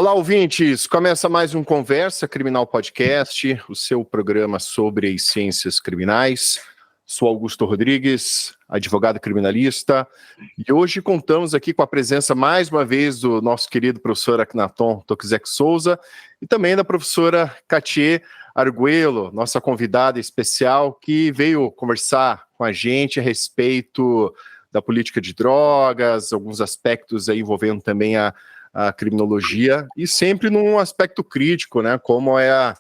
Olá, ouvintes! Começa mais um Conversa Criminal Podcast, o seu programa sobre as ciências criminais. Sou Augusto Rodrigues, advogado criminalista, e hoje contamos aqui com a presença, mais uma vez, do nosso querido professor Akhenaton Tokizek Souza e também da professora Katia Arguello, nossa convidada especial, que veio conversar com a gente a respeito da política de drogas, alguns aspectos aí envolvendo também a criminologia, e sempre num aspecto crítico, né, como é a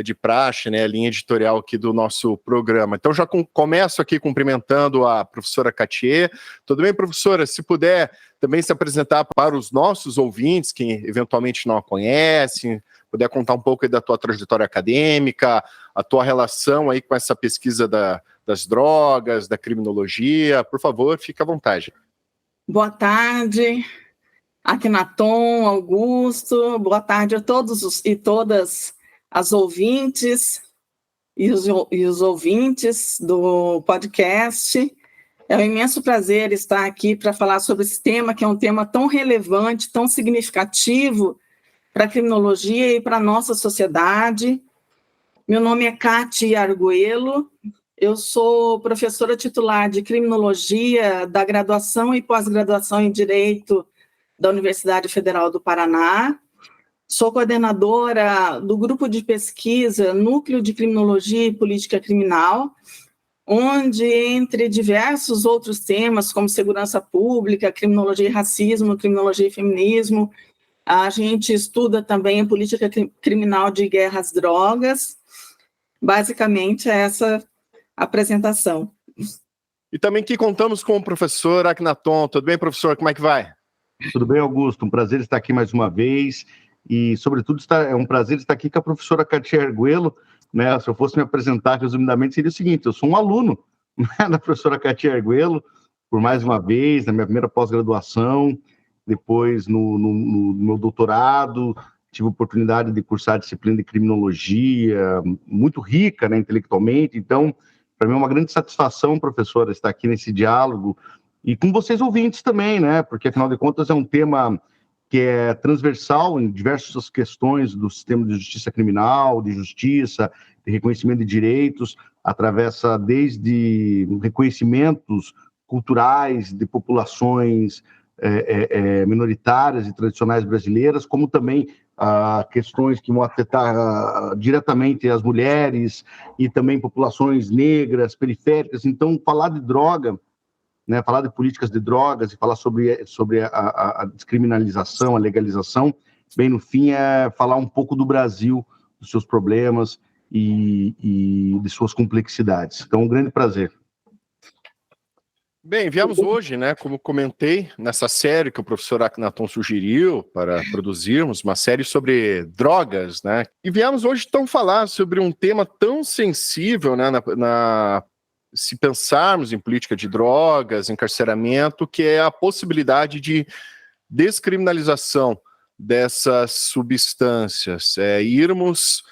de praxe, né, a linha editorial aqui do nosso programa. Então já começo aqui cumprimentando a professora Katia. Tudo bem, professora? Se puder também se apresentar para os nossos ouvintes que eventualmente não a conhecem, puder contar um pouco aí da tua trajetória acadêmica, a tua relação aí com essa pesquisa das drogas, da criminologia, por favor, fique à vontade. Boa tarde, Akhenaton, Augusto, boa tarde a todos e todas as ouvintes e os ouvintes do podcast. É um imenso prazer estar aqui para falar sobre esse tema, que é um tema tão relevante, tão significativo para a criminologia e para a nossa sociedade. Meu nome é Katia Arguello, eu sou professora titular de criminologia da graduação e pós-graduação em Direito da Universidade Federal do Paraná. Sou coordenadora do grupo de pesquisa Núcleo de Criminologia e Política Criminal, onde, entre diversos outros temas, como segurança pública, criminologia e racismo, criminologia e feminismo, a gente estuda também a política criminal de guerra às drogas. Basicamente, é essa apresentação. E também aqui contamos com o professor Akhenaton. Tudo bem, professor? Como é que vai? Tudo bem, Augusto? Um prazer estar aqui mais uma vez e, sobretudo, é um prazer estar aqui com a professora Katia Arguello, né? Se eu fosse me apresentar resumidamente, seria o seguinte: eu sou um aluno, né, da professora Katia Arguello, por mais uma vez, na minha primeira pós-graduação, depois no meu doutorado, tive a oportunidade de cursar a disciplina de criminologia, muito rica, né, intelectualmente. Então, para mim é uma grande satisfação, professora, estar aqui nesse diálogo, e com vocês ouvintes também, né? Porque, afinal de contas, é um tema que é transversal em diversas questões do sistema de justiça criminal, de justiça, de reconhecimento de direitos, atravessa desde reconhecimentos culturais de populações minoritárias e tradicionais brasileiras, como também questões que vão afetar diretamente as mulheres e também populações negras, periféricas. Então, falar de droga, né, falar de políticas de drogas e falar sobre a descriminalização, a legalização, bem no fim é falar um pouco do Brasil, dos seus problemas e de suas complexidades. Então, um grande prazer. Bem, viemos hoje, né, como comentei, nessa série que o professor Akhenaton sugeriu para produzirmos, uma série sobre drogas, né, e viemos hoje então falar sobre um tema tão sensível, né, se pensarmos em política de drogas, encarceramento, que é a possibilidade de descriminalização dessas substâncias, irmos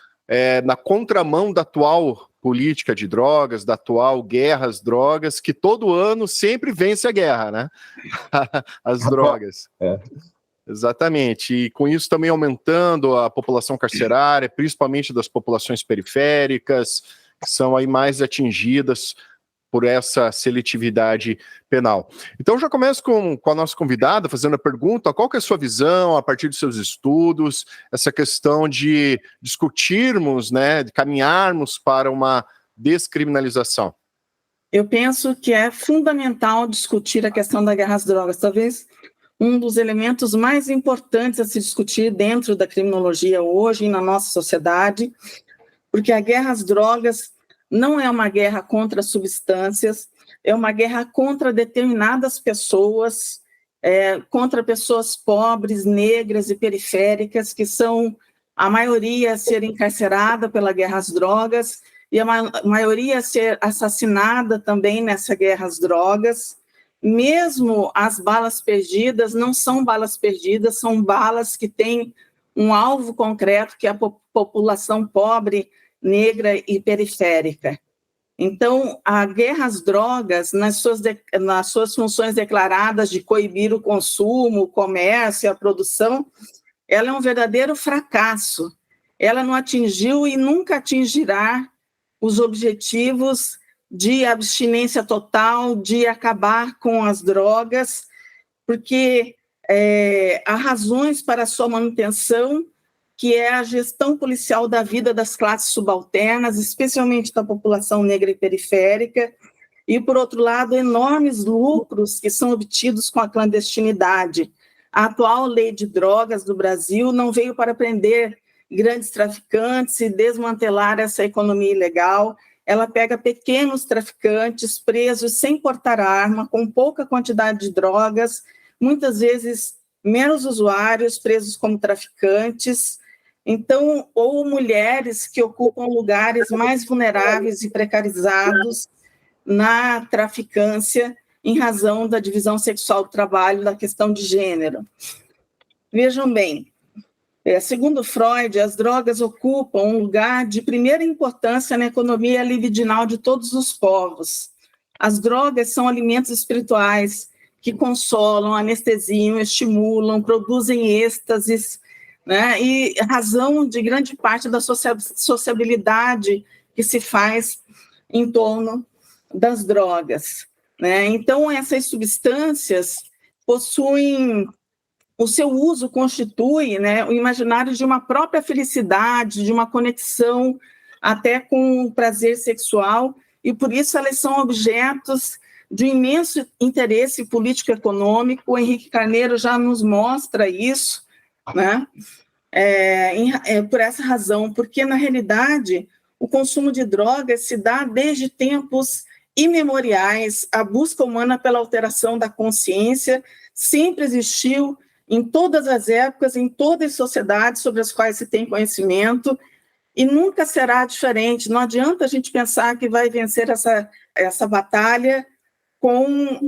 na contramão da atual política de drogas, da atual guerra às drogas, que todo ano sempre vence a guerra, né? As drogas. Exatamente, e com isso também aumentando a população carcerária, principalmente das populações periféricas, que são aí mais atingidas por essa seletividade penal. Então já começo com a nossa convidada, fazendo a pergunta: qual que é a sua visão, a partir dos seus estudos, essa questão de discutirmos, né, de caminharmos para uma descriminalização? Eu penso que é fundamental discutir a questão da guerra às drogas, talvez um dos elementos mais importantes a se discutir dentro da criminologia hoje na nossa sociedade, porque a guerra às drogas não é uma guerra contra substâncias, é uma guerra contra determinadas pessoas, contra pessoas pobres, negras e periféricas, que são a maioria a ser encarcerada pela guerra às drogas e a maioria a ser assassinada também nessa guerra às drogas. Mesmo as balas perdidas não são balas perdidas, são balas que têm um alvo concreto, que é a população pobre, negra e periférica. Então, a guerra às drogas, nas suas funções declaradas de coibir o consumo, o comércio e a produção, ela é um verdadeiro fracasso. Ela não atingiu e nunca atingirá os objetivos de abstinência total, de acabar com as drogas, porque há razões para a sua manutenção, que é a gestão policial da vida das classes subalternas, especialmente da população negra e periférica, e, por outro lado, enormes lucros que são obtidos com a clandestinidade. A atual lei de drogas do Brasil não veio para prender grandes traficantes e desmantelar essa economia ilegal. Ela pega pequenos traficantes presos sem portar arma, com pouca quantidade de drogas, muitas vezes menos usuários presos como traficantes, então, ou mulheres que ocupam lugares mais vulneráveis e precarizados na traficância em razão da divisão sexual do trabalho, da questão de gênero. Vejam bem, segundo Freud, as drogas ocupam um lugar de primeira importância na economia libidinal de todos os povos. As drogas são alimentos espirituais que consolam, anestesiam, estimulam, produzem êxtases, né? E razão de grande parte da sociabilidade que se faz em torno das drogas, né? Então, essas substâncias possuem, o seu uso constitui, né, o imaginário de uma própria felicidade, de uma conexão até com o prazer sexual, e por isso elas são objetos de imenso interesse político-econômico. O Henrique Carneiro já nos mostra isso, né? Por essa razão, porque, na realidade, o consumo de drogas se dá desde tempos imemoriais. A busca humana pela alteração da consciência sempre existiu em todas as épocas, em todas as sociedades sobre as quais se tem conhecimento, e nunca será diferente. Não adianta a gente pensar que vai vencer essa batalha com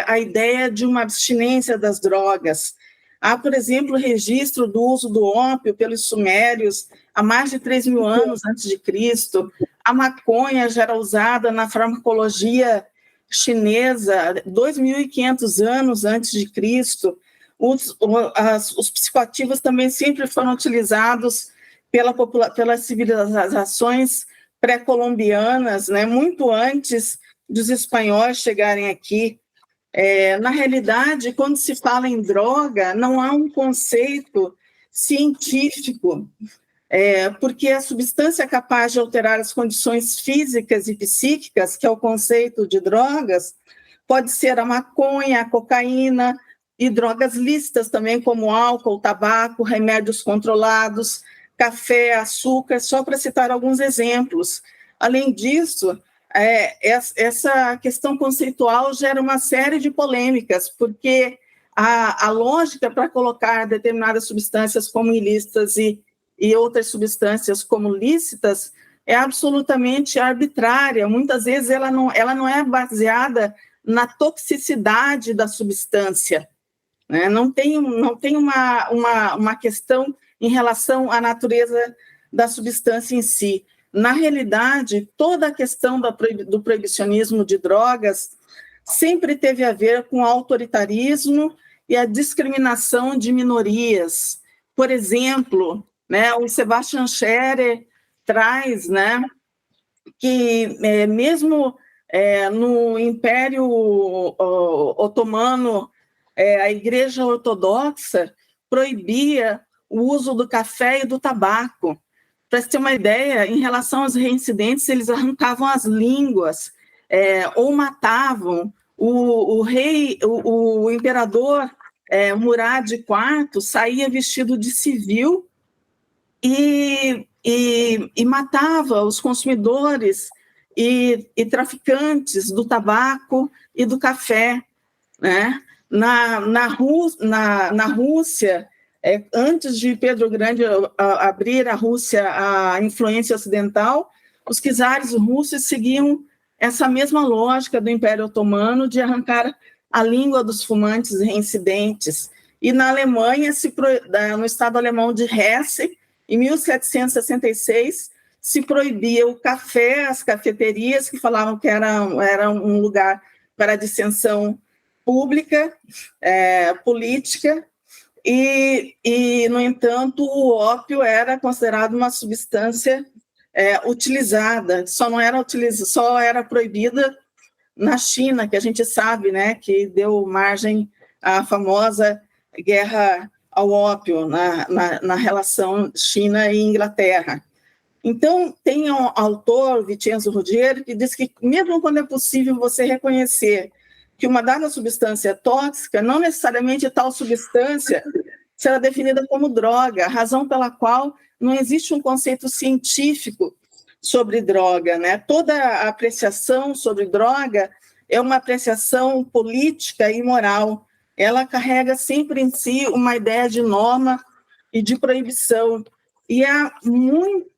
a ideia de uma abstinência das drogas. Há, por exemplo, o registro do uso do ópio pelos sumérios há mais de 3.000 anos antes de Cristo. A maconha já era usada na farmacologia chinesa 2.500 anos antes de Cristo. Os psicoativos também sempre foram utilizados pelas civilizações pré-colombianas, né, muito antes dos espanhóis chegarem aqui. Na realidade, quando se fala em droga, não há um conceito científico, porque a substância capaz de alterar as condições físicas e psíquicas, que é o conceito de drogas, pode ser a maconha, a cocaína, e drogas lícitas também, como álcool, tabaco, remédios controlados, café, açúcar, só para citar alguns exemplos. Além disso, essa questão conceitual gera uma série de polêmicas, porque a lógica para colocar determinadas substâncias como ilícitas e outras substâncias como lícitas é absolutamente arbitrária. Muitas vezes ela não é baseada na toxicidade da substância, né? Não tem uma questão em relação à natureza da substância em si. Na realidade, toda a questão do proibicionismo de drogas sempre teve a ver com o autoritarismo e a discriminação de minorias. Por exemplo, né, o Sebastian Scherer traz, né, que mesmo no Império Otomano, a Igreja Ortodoxa proibia o uso do café e do tabaco. Para se ter uma ideia, em relação aos reincidentes, eles arrancavam as línguas ou matavam. O imperador Murad IV saía vestido de civil e matava os consumidores e traficantes do tabaco e do café, né? Na Rússia, antes de Pedro Grande abrir a Rússia à influência ocidental, os czares russos seguiam essa mesma lógica do Império Otomano de arrancar a língua dos fumantes reincidentes. E na Alemanha, no estado alemão de Hesse, em 1766, se proibia o café, as cafeterias, que falavam que era um lugar para dissensão pública, política, e, no entanto, o ópio era considerado uma substância utilizada, só era proibida na China, que a gente sabe, né, que deu margem à famosa guerra ao ópio na relação China e Inglaterra. Então, tem um autor, Vincenzo Ruggiero, que diz que mesmo quando é possível você reconhecer que uma dada substância é tóxica, não necessariamente tal substância será definida como droga, a razão pela qual não existe um conceito científico sobre droga, né? Toda a apreciação sobre droga é uma apreciação política e moral. Ela carrega sempre em si uma ideia de norma e de proibição. E há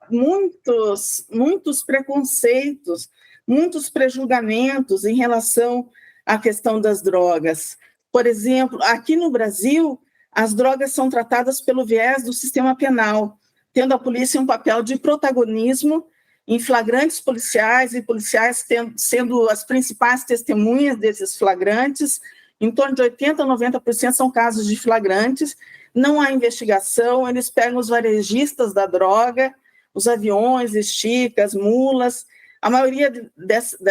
muitos preconceitos, muitos prejulgamentos em relação à questão das drogas. Por exemplo, aqui no Brasil, as drogas são tratadas pelo viés do sistema penal, tendo a polícia um papel de protagonismo em flagrantes policiais e policiais sendo as principais testemunhas desses flagrantes. Em torno de 80% a 90% são casos de flagrantes, não há investigação, eles pegam os varejistas da droga, os aviões, esticas, mulas. A maioria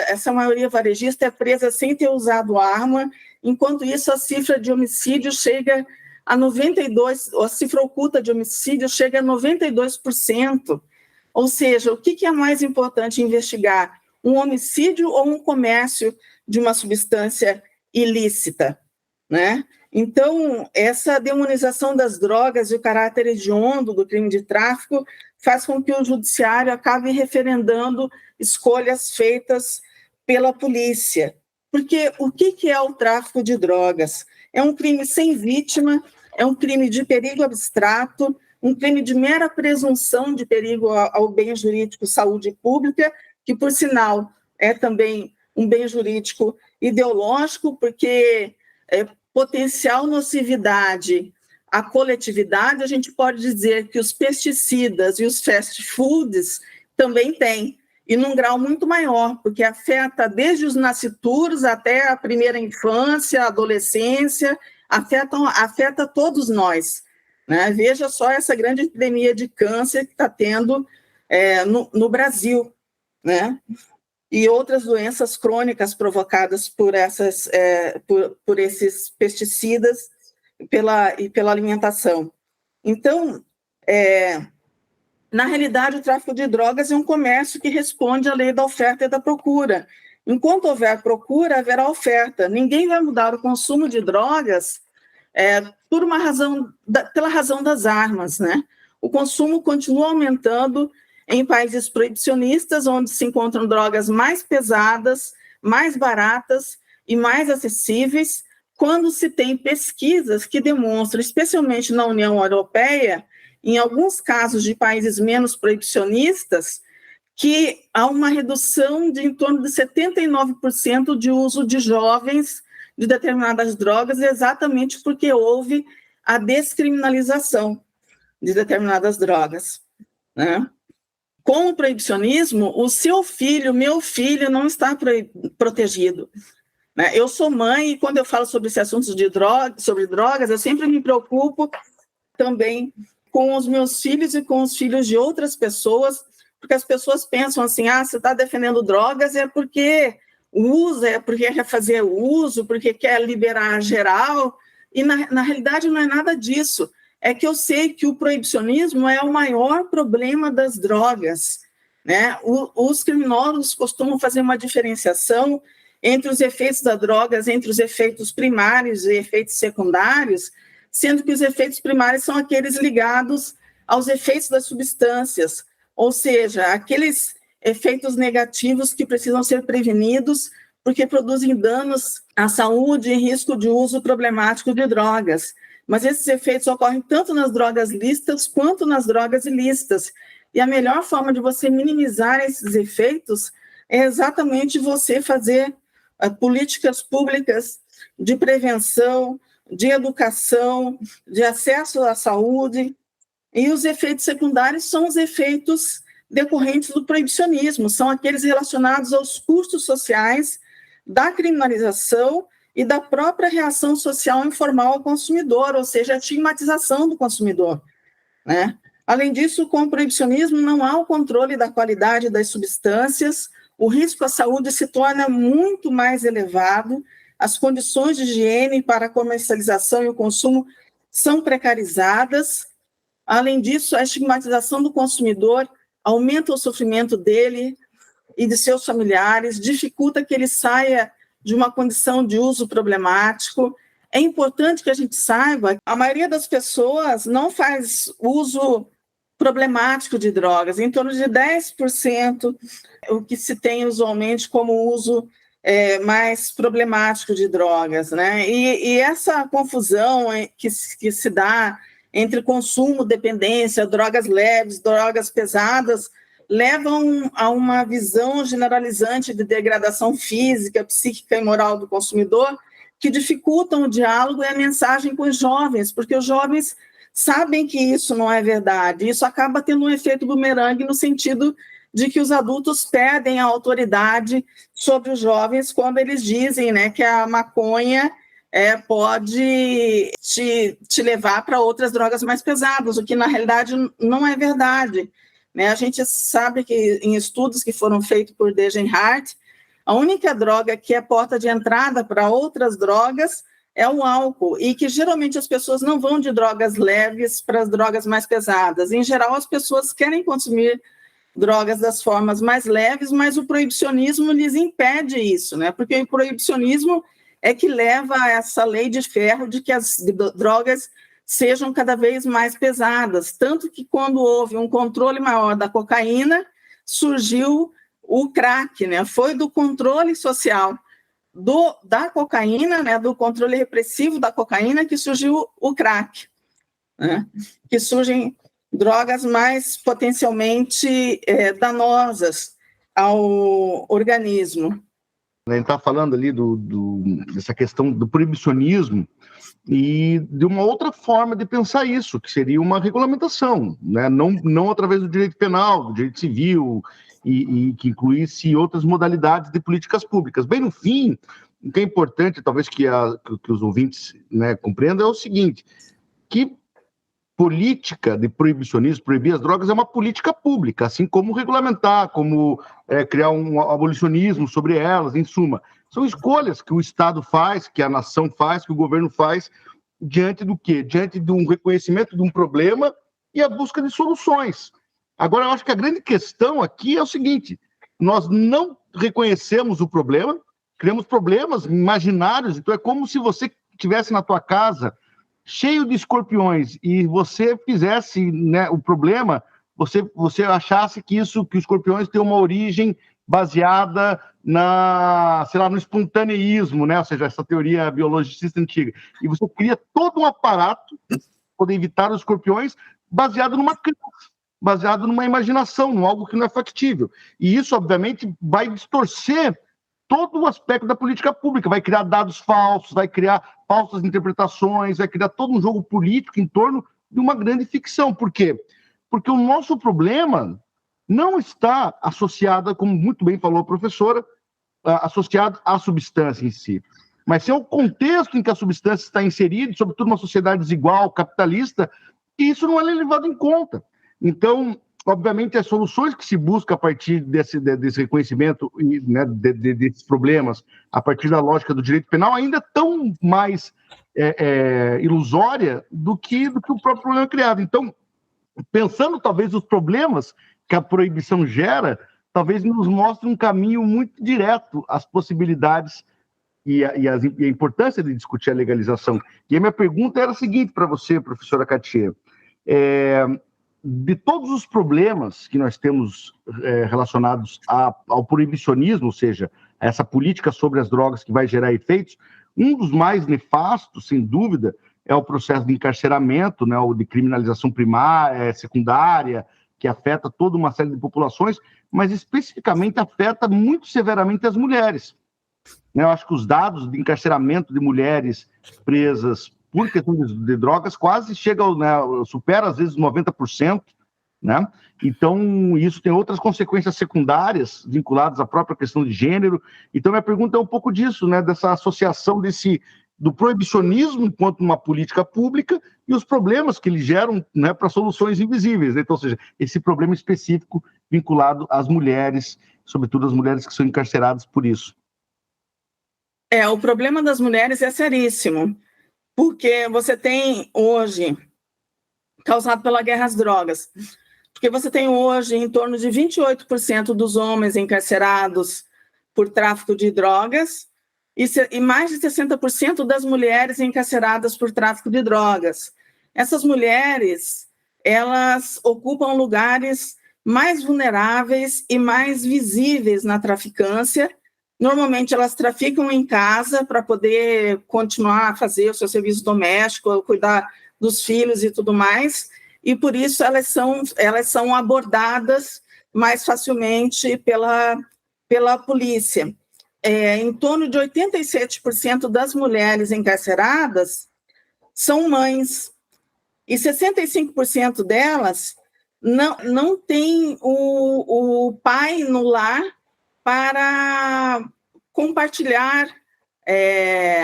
essa maioria varejista é presa sem ter usado arma, enquanto isso a cifra de homicídio chega a 92%, a cifra oculta de homicídio chega a 92%. Ou seja, o que é mais importante investigar? Um homicídio ou um comércio de uma substância ilícita, né? Então, essa demonização das drogas e o caráter hediondo do crime de tráfico faz com que o judiciário acabe referendando escolhas feitas pela polícia. Porque o que é o tráfico de drogas? É um crime sem vítima, é um crime de perigo abstrato, um crime de mera presunção de perigo ao bem jurídico saúde pública, que, por sinal, é também um bem jurídico ideológico, porque potencial nocividade à coletividade, a gente pode dizer que os pesticidas e os fast foods também têm, e num grau muito maior, porque afeta desde os nascituros até a primeira infância, a adolescência, afeta todos nós, né? Veja só essa grande epidemia de câncer que está tendo no Brasil, né? E outras doenças crônicas provocadas por esses pesticidas e pela alimentação. Então, na realidade, o tráfico de drogas é um comércio que responde à lei da oferta e da procura. Enquanto houver procura, haverá oferta. Ninguém vai mudar o consumo de drogas pela razão das armas, né? O consumo continua aumentando em países proibicionistas, onde se encontram drogas mais pesadas, mais baratas e mais acessíveis, quando se tem pesquisas que demonstram, especialmente na União Europeia, em alguns casos de países menos proibicionistas, que há uma redução de em torno de 79% de uso de jovens de determinadas drogas, exatamente porque houve a descriminalização de determinadas drogas, né? Com o proibicionismo, o seu filho, meu filho, não está protegido, né? Eu sou mãe e quando eu falo sobre esse assunto sobre drogas, eu sempre me preocupo também com os meus filhos e com os filhos de outras pessoas, porque as pessoas pensam assim, você está defendendo drogas é porque usa, é porque quer fazer uso, porque quer liberar geral, e na realidade não é nada disso. É que eu sei que o proibicionismo é o maior problema das drogas, né? Os criminosos costumam fazer uma diferenciação entre os efeitos das drogas, entre os efeitos primários e efeitos secundários, sendo que os efeitos primários são aqueles ligados aos efeitos das substâncias, ou seja, aqueles efeitos negativos que precisam ser prevenidos porque produzem danos à saúde e risco de uso problemático de drogas. Mas esses efeitos ocorrem tanto nas drogas lícitas quanto nas drogas ilícitas. E a melhor forma de você minimizar esses efeitos é exatamente você fazer políticas públicas de prevenção, de educação, de acesso à saúde. E os efeitos secundários são os efeitos decorrentes do proibicionismo, são aqueles relacionados aos custos sociais da criminalização e da própria reação social informal ao consumidor, ou seja, a estigmatização do consumidor, né? Além disso, com o proibicionismo não há o controle da qualidade das substâncias, o risco à saúde se torna muito mais elevado, as condições de higiene para a comercialização e o consumo são precarizadas. Além disso, a estigmatização do consumidor aumenta o sofrimento dele e de seus familiares, dificulta que ele saia de uma condição de uso problemático. É importante que a gente saiba, a maioria das pessoas não faz uso problemático de drogas, em torno de 10%, o que se tem usualmente como uso mais problemático de drogas, né? E essa confusão que se dá entre consumo, dependência, drogas leves, drogas pesadas, levam a uma visão generalizante de degradação física, psíquica e moral do consumidor, que dificultam o diálogo e a mensagem com os jovens, porque os jovens sabem que isso não é verdade. Isso acaba tendo um efeito bumerangue no sentido de que os adultos perdem a autoridade sobre os jovens quando eles dizem, né, que a maconha pode te levar para outras drogas mais pesadas, o que na realidade não é verdade, né? A gente sabe que em estudos que foram feitos por Degenhardt, a única droga que é porta de entrada para outras drogas é o álcool, e que geralmente as pessoas não vão de drogas leves para as drogas mais pesadas. Em geral, as pessoas querem consumir drogas das formas mais leves, mas o proibicionismo lhes impede isso, né? Porque o proibicionismo é que leva a essa lei de ferro de que as drogas sejam cada vez mais pesadas, tanto que quando houve um controle maior da cocaína, surgiu o crack, né? Foi do controle social da cocaína, né? Do controle repressivo da cocaína que surgiu o crack, né? Que surgem drogas mais potencialmente danosas ao organismo. A gente está falando ali dessa questão do proibicionismo e de uma outra forma de pensar isso, que seria uma regulamentação, né? Não através do direito penal, do direito civil, e que incluísse outras modalidades de políticas públicas. Bem, no fim, o que é importante, talvez que os ouvintes, né, compreendam, é o seguinte, que política de proibicionismo, proibir as drogas, é uma política pública, assim como regulamentar, como criar um abolicionismo sobre elas, em suma. São escolhas que o Estado faz, que a nação faz, que o governo faz, diante do quê? Diante de um reconhecimento de um problema e a busca de soluções. Agora, eu acho que a grande questão aqui é o seguinte, nós não reconhecemos o problema, criamos problemas imaginários, então é como se você estivesse na tua casa cheio de escorpiões e você fizesse, né, o problema, você achasse que os escorpiões têm uma origem baseada no espontaneísmo, né? Ou seja, essa teoria biologicista antiga. E você cria todo um aparato para poder evitar os escorpiões baseado numa crença, baseado numa imaginação, num algo que não é factível. E isso, obviamente, vai distorcer todo o aspecto da política pública, vai criar dados falsos, vai criar falsas interpretações, vai criar todo um jogo político em torno de uma grande ficção. Por quê? Porque o nosso problema não está associado, como muito bem falou a professora, associado à substância em si, mas é o contexto em que a substância está inserida, sobretudo uma sociedade desigual, capitalista, e isso não é levado em conta. Então, obviamente, as soluções que se busca a partir desse reconhecimento, né, desses problemas, a partir da lógica do direito penal, ainda tão mais ilusória do que o próprio problema criado. Então, pensando talvez os problemas que a proibição gera, talvez nos mostre um caminho muito direto às possibilidades e a importância de discutir a legalização. E a minha pergunta era a seguinte para você, professora Katia. De todos os problemas que nós temos relacionados ao proibicionismo, ou seja, essa política sobre as drogas que vai gerar efeitos, um dos mais nefastos, sem dúvida, é o processo de encarceramento, né, ou de criminalização primária, secundária, que afeta toda uma série de populações, mas especificamente afeta muito severamente as mulheres. Eu acho que os dados de encarceramento de mulheres presas por questão de drogas quase chega, né, supera às vezes 90%, né? Então, isso tem outras consequências secundárias vinculadas à própria questão de gênero. Então, minha pergunta é um pouco disso, né? Dessa associação do proibicionismo enquanto uma política pública e os problemas que eles geram, né, para soluções invisíveis, né? Então, ou seja, esse problema específico vinculado às mulheres, sobretudo as mulheres que são encarceradas por isso. O problema das mulheres é seríssimo, porque você tem hoje, causado pela guerra às drogas, porque você tem hoje em torno de 28% dos homens encarcerados por tráfico de drogas e mais de 60% das mulheres encarceradas por tráfico de drogas. Essas mulheres, elas ocupam lugares mais vulneráveis e mais visíveis na traficância. Normalmente, elas traficam em casa para poder continuar a fazer o seu serviço doméstico, cuidar dos filhos e tudo mais, e por isso elas são abordadas mais facilmente pela polícia. Em torno de 87% das mulheres encarceradas são mães, e 65% delas não têm o pai no lar para compartilhar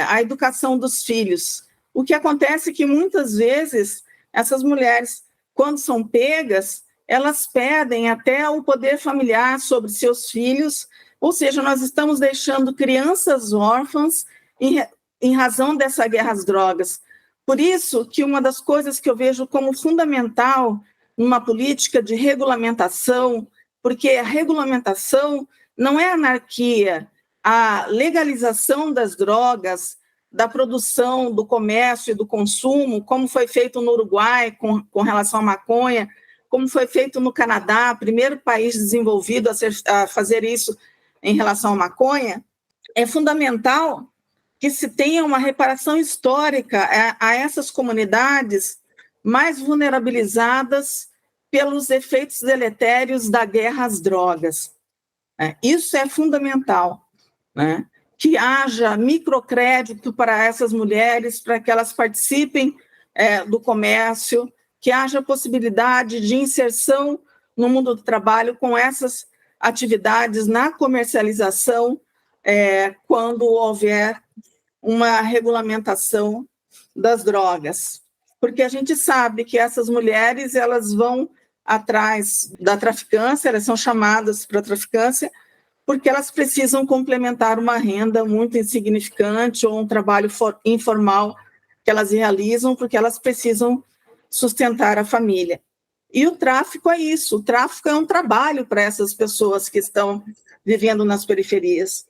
a educação dos filhos. O que acontece é que, muitas vezes, essas mulheres, quando são pegas, elas perdem até o poder familiar sobre seus filhos, ou seja, nós estamos deixando crianças órfãs em razão dessa guerra às drogas. Por isso que uma das coisas que eu vejo como fundamental numa política de regulamentação, porque a regulamentação não é anarquia, a legalização das drogas, da produção, do comércio e do consumo, como foi feito no Uruguai com relação à maconha, como foi feito no Canadá, primeiro país desenvolvido a fazer isso em relação à maconha, é fundamental que se tenha uma reparação histórica a essas comunidades mais vulnerabilizadas pelos efeitos deletérios da guerra às drogas. Isso é fundamental, né? Que haja microcrédito para essas mulheres, para que elas participem do comércio, que haja possibilidade de inserção no mundo do trabalho com essas atividades na comercialização, quando houver uma regulamentação das drogas. Porque a gente sabe que essas mulheres, elas vão atrás da traficância, elas são chamadas para a traficância, porque elas precisam complementar uma renda muito insignificante ou um trabalho informal que elas realizam, porque elas precisam sustentar a família. E o tráfico é isso, o tráfico é um trabalho para essas pessoas que estão vivendo nas periferias.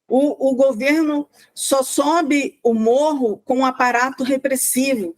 O governo só sobe o morro com um aparato repressivo,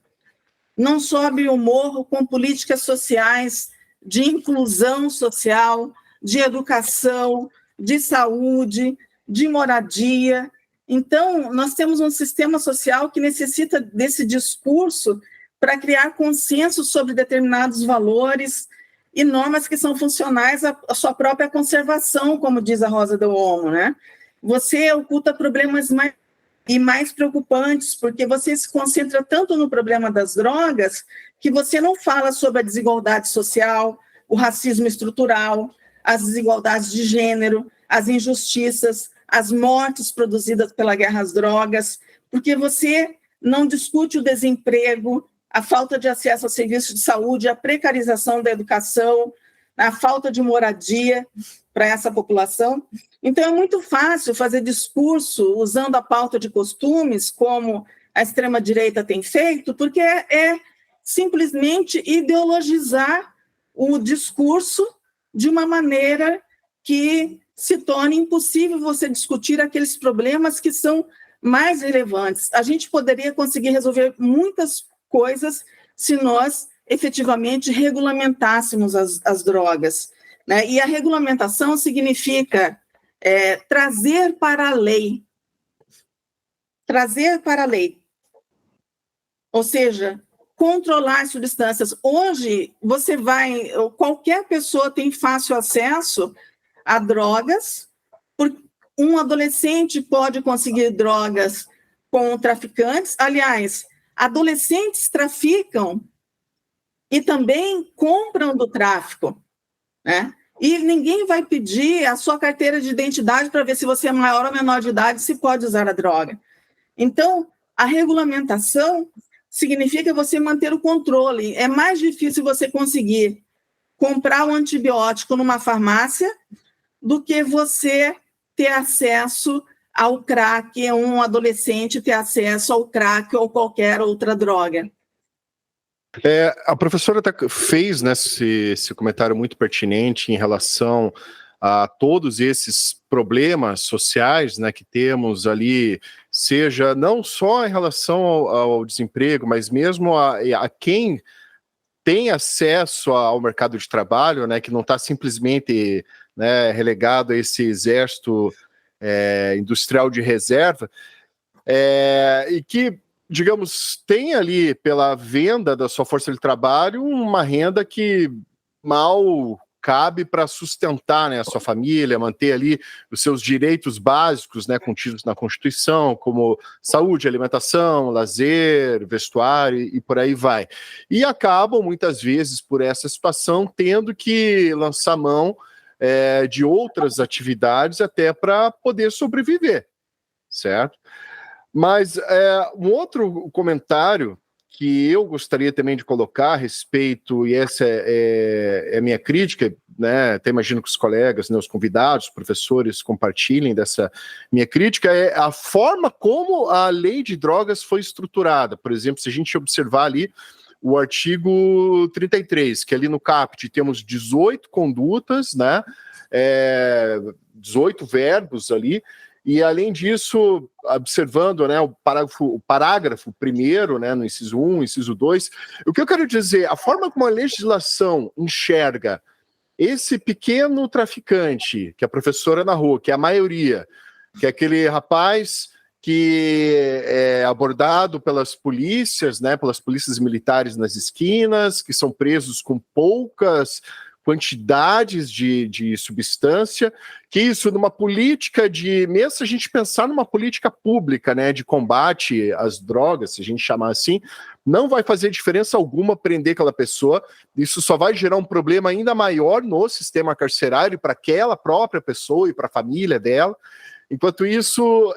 não sobe o morro com políticas sociais de inclusão social, de educação, de saúde, de moradia. Então, nós temos um sistema social que necessita desse discurso para criar consenso sobre determinados valores e normas que são funcionais à sua própria conservação, como diz a Rosa del Olmo, né? Você oculta problemas mais preocupantes, porque você se concentra tanto no problema das drogas que você não fala sobre a desigualdade social, o racismo estrutural, as desigualdades de gênero, as injustiças, as mortes produzidas pela guerra às drogas, porque você não discute o desemprego, a falta de acesso a serviços de saúde, a precarização da educação, a falta de moradia para essa população. Então, é muito fácil fazer discurso usando a pauta de costumes, como a extrema-direita tem feito, porque é simplesmente ideologizar o discurso de uma maneira que se torne impossível você discutir aqueles problemas que são mais relevantes. A gente poderia conseguir resolver muitas coisas se nós efetivamente regulamentássemos as drogas, né? E a regulamentação significa trazer para a lei, ou seja, controlar substâncias. Hoje, qualquer pessoa tem fácil acesso a drogas, um adolescente pode conseguir drogas com traficantes. Aliás, adolescentes traficam e também compram do tráfico, né? E ninguém vai pedir a sua carteira de identidade para ver se você é maior ou menor de idade, se pode usar a droga. Então, a regulamentação significa você manter o controle. É mais difícil você conseguir comprar um antibiótico numa farmácia do que você ter acesso ao crack, um adolescente ter acesso ao crack ou qualquer outra droga. A professora fez, né, esse comentário muito pertinente em relação a todos esses problemas sociais, né, que temos ali, seja não só em relação ao desemprego, mas mesmo a quem tem acesso ao mercado de trabalho, né, que não está simplesmente, né, relegado a esse exército industrial de reserva, e que, digamos, tem ali, pela venda da sua força de trabalho, uma renda que mal cabe para sustentar, né, a sua família, manter ali os seus direitos básicos, né, contidos na Constituição, como saúde, alimentação, lazer, vestuário e por aí vai. E acabam, muitas vezes, por essa situação, tendo que lançar mão de outras atividades até para poder sobreviver, certo? Mas um outro comentário que eu gostaria também de colocar a respeito, e essa é a minha crítica, né, até imagino que os colegas, né, os convidados, os professores compartilhem dessa minha crítica, é a forma como a lei de drogas foi estruturada. Por exemplo, se a gente observar ali o artigo 33, que ali no caput temos 18 condutas, né, 18 verbos ali, e, além disso, observando, né, o parágrafo primeiro, né, no inciso 1, inciso 2, o que eu quero dizer, a forma como a legislação enxerga esse pequeno traficante, que a professora narrou, que é a maioria, que é aquele rapaz que é abordado pelas polícias, né, pelas polícias militares nas esquinas, que são presos com poucas quantidades de substância, que isso numa política mesmo se a gente pensar numa política pública, né, de combate às drogas, se a gente chamar assim, não vai fazer diferença alguma prender aquela pessoa, isso só vai gerar um problema ainda maior no sistema carcerário para aquela própria pessoa e para a família dela. Enquanto isso,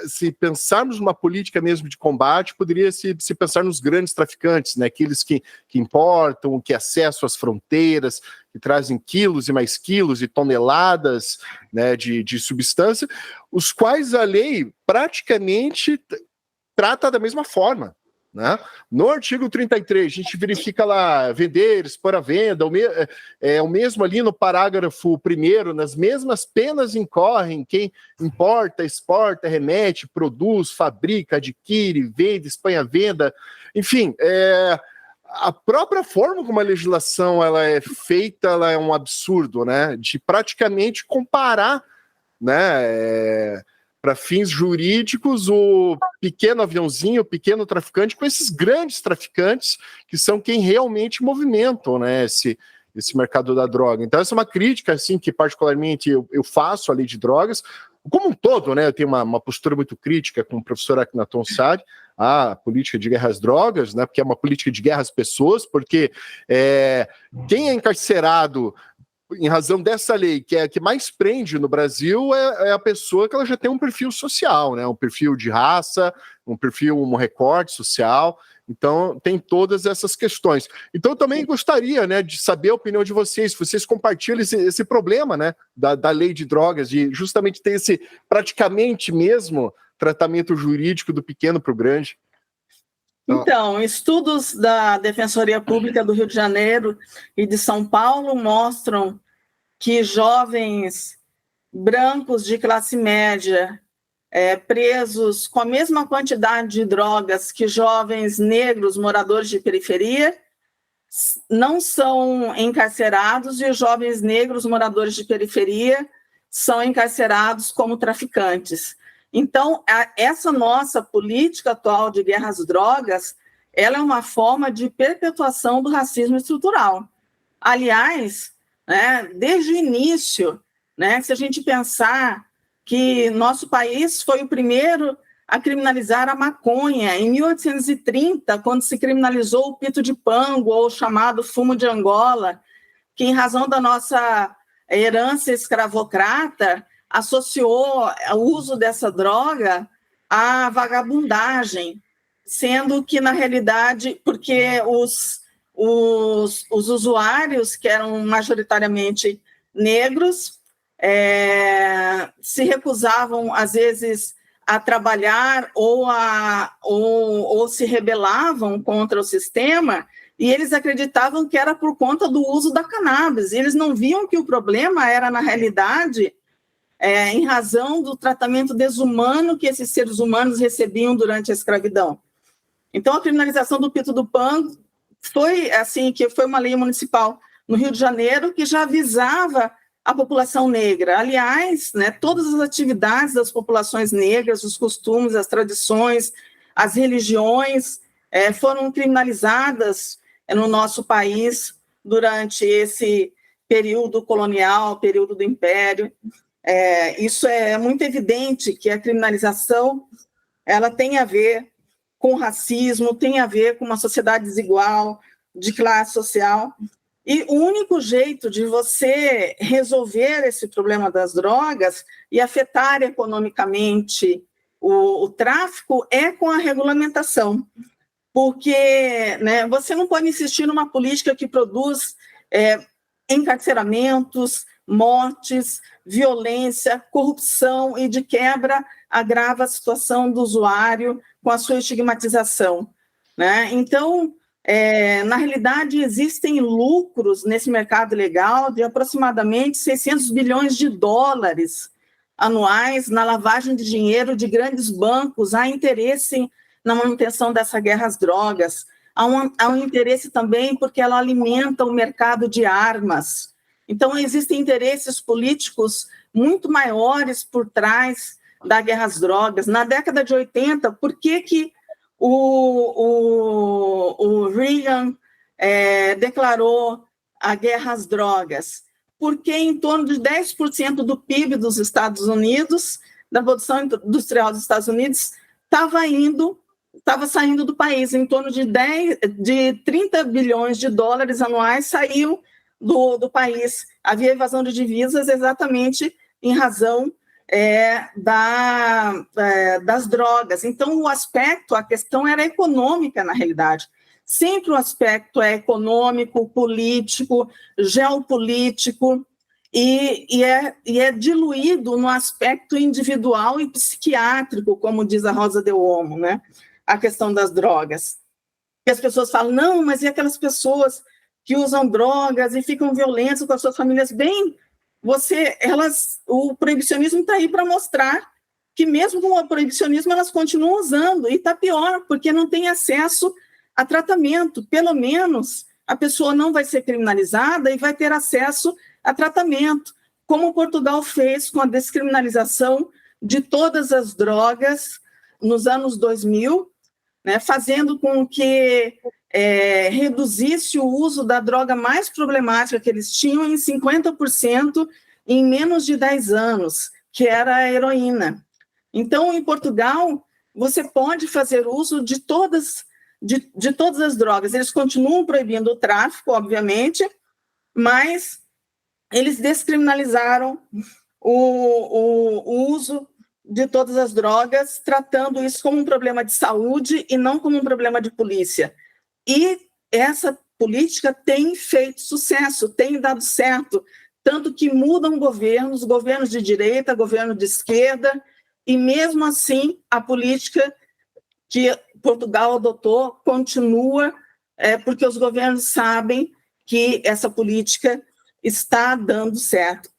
se pensarmos numa política mesmo de combate, poderia se pensar nos grandes traficantes, né? Aqueles que importam, que acessam as fronteiras, que trazem quilos e mais quilos e toneladas, né, de substância, os quais a lei praticamente trata da mesma forma, né? No artigo 33, a gente verifica lá, vender, expor à venda, o mesmo ali no parágrafo primeiro, nas mesmas penas incorrem quem importa, exporta, remete, produz, fabrica, adquire, vende, expõe à venda, enfim, a própria forma como a legislação ela é feita, ela é um absurdo, né? De praticamente comparar, né, para fins jurídicos, o pequeno aviãozinho, o pequeno traficante, com esses grandes traficantes que são quem realmente movimentam, né, esse mercado da droga. Então, essa é uma crítica assim, que particularmente eu faço à lei de drogas, como um todo, né, eu tenho uma postura muito crítica com o professor Akhenaton Saad, a política de guerra às drogas, né, porque é uma política de guerra às pessoas, porque quem é encarcerado em razão dessa lei, que é a que mais prende no Brasil, é a pessoa que ela já tem um perfil social, né? Um perfil de raça, um perfil, um recorte social. Então, tem todas essas questões. Então, eu também gostaria, né, de saber a opinião de vocês, se vocês compartilham esse problema, né, da lei de drogas, de justamente ter esse, praticamente mesmo, tratamento jurídico do pequeno para o grande. Então, estudos da Defensoria Pública do Rio de Janeiro e de São Paulo mostram que jovens brancos de classe média presos com a mesma quantidade de drogas que jovens negros moradores de periferia não são encarcerados, e os jovens negros moradores de periferia são encarcerados como traficantes. Então, essa nossa política atual de guerra às drogas, ela é uma forma de perpetuação do racismo estrutural. Aliás, né, desde o início, né, se a gente pensar que nosso país foi o primeiro a criminalizar a maconha. Em 1830, quando se criminalizou o pito de pango, ou chamado fumo de Angola, que, em razão da nossa herança escravocrata, associou o uso dessa droga à vagabundagem, sendo que, na realidade, porque os usuários, que eram majoritariamente negros, se recusavam, às vezes, a trabalhar ou se rebelavam contra o sistema, e eles acreditavam que era por conta do uso da cannabis. E eles não viam que o problema era, na realidade, em razão do tratamento desumano que esses seres humanos recebiam durante a escravidão. Então, a criminalização do pito do pango foi uma lei municipal no Rio de Janeiro que já avisava a população negra. Aliás, né, todas as atividades das populações negras, os costumes, as tradições, as religiões foram criminalizadas no nosso país durante esse período colonial, período do Império. Isso é muito evidente, que a criminalização ela tem a ver com racismo, tem a ver com uma sociedade desigual, de classe social. E o único jeito de você resolver esse problema das drogas e afetar economicamente o tráfico é com a regulamentação. Porque, né, você não pode insistir numa política que produz encarceramentos, mortes, violência, corrupção e, de quebra, agrava a situação do usuário com a sua estigmatização, né? Então, na realidade, existem lucros nesse mercado ilegal de aproximadamente 600 bilhões de dólares anuais na lavagem de dinheiro de grandes bancos. Há interesse na manutenção dessa guerra às drogas. Há um interesse também porque ela alimenta o mercado de armas. Então, existem interesses políticos muito maiores por trás da guerra às drogas. Na década de 80, por que o Reagan declarou a guerra às drogas? Porque em torno de 10% do PIB dos Estados Unidos, da produção industrial dos Estados Unidos, estava saindo do país. Em torno de 30 bilhões de dólares anuais saiu do país. Havia evasão de divisas exatamente em razão das drogas. Então, a questão era econômica, na realidade. Sempre o aspecto é econômico, político, geopolítico, e é diluído no aspecto individual e psiquiátrico, como diz a Rosa de Olmo, né? A questão das drogas. E as pessoas falam, não, mas e aquelas pessoas que usam drogas e ficam violentas com as suas famílias? Bem, o proibicionismo está aí para mostrar que mesmo com o proibicionismo elas continuam usando, e está pior, porque não tem acesso a tratamento. Pelo menos a pessoa não vai ser criminalizada e vai ter acesso a tratamento, como Portugal fez com a descriminalização de todas as drogas nos anos 2000, né, fazendo com que reduzisse o uso da droga mais problemática que eles tinham em 50% em menos de 10 anos, que era a heroína. Então, em Portugal, você pode fazer uso de todas as drogas. Eles continuam proibindo o tráfico, obviamente, mas eles descriminalizaram o uso de todas as drogas, tratando isso como um problema de saúde e não como um problema de polícia. E essa política tem feito sucesso, tem dado certo, tanto que mudam governos de direita, governo de esquerda, e mesmo assim a política que Portugal adotou continua, porque os governos sabem que essa política está dando certo.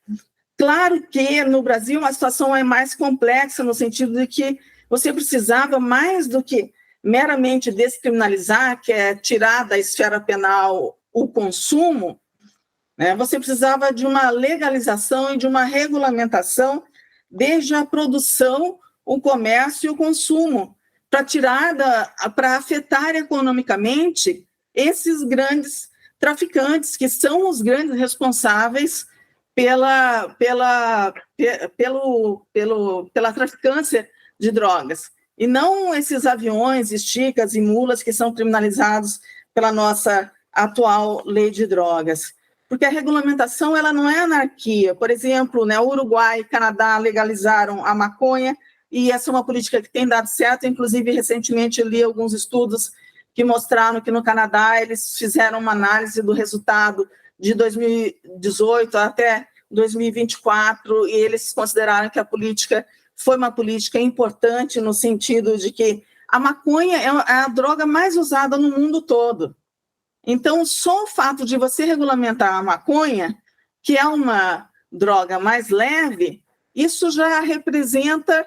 Claro que no Brasil a situação é mais complexa, no sentido de que você precisava, mais do que meramente descriminalizar, que é tirar da esfera penal o consumo, né, você precisava de uma legalização e de uma regulamentação desde a produção, o comércio e o consumo, para afetar economicamente esses grandes traficantes, que são os grandes responsáveis pela traficância de drogas. e não esses aviões, esticas e mulas que são criminalizados pela nossa atual lei de drogas. Porque a regulamentação ela não é anarquia. Por exemplo, né, o Uruguai e o Canadá legalizaram a maconha, e essa é uma política que tem dado certo. Inclusive, recentemente, eu li alguns estudos que mostraram que no Canadá eles fizeram uma análise do resultado de 2018 até 2024, e eles consideraram que a política foi uma política importante no sentido de que a maconha é a droga mais usada no mundo todo. Então, só o fato de você regulamentar a maconha, que é uma droga mais leve, isso já representa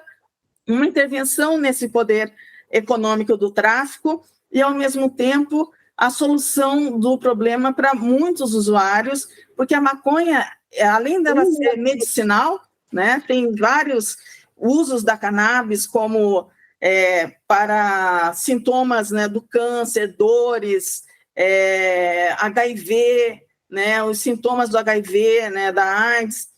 uma intervenção nesse poder econômico do tráfico e, ao mesmo tempo, a solução do problema para muitos usuários, porque a maconha, além dela ser medicinal, né, tem vários usos da cannabis, como para sintomas, né, do câncer, dores, HIV, né, os sintomas do HIV, né, da AIDS,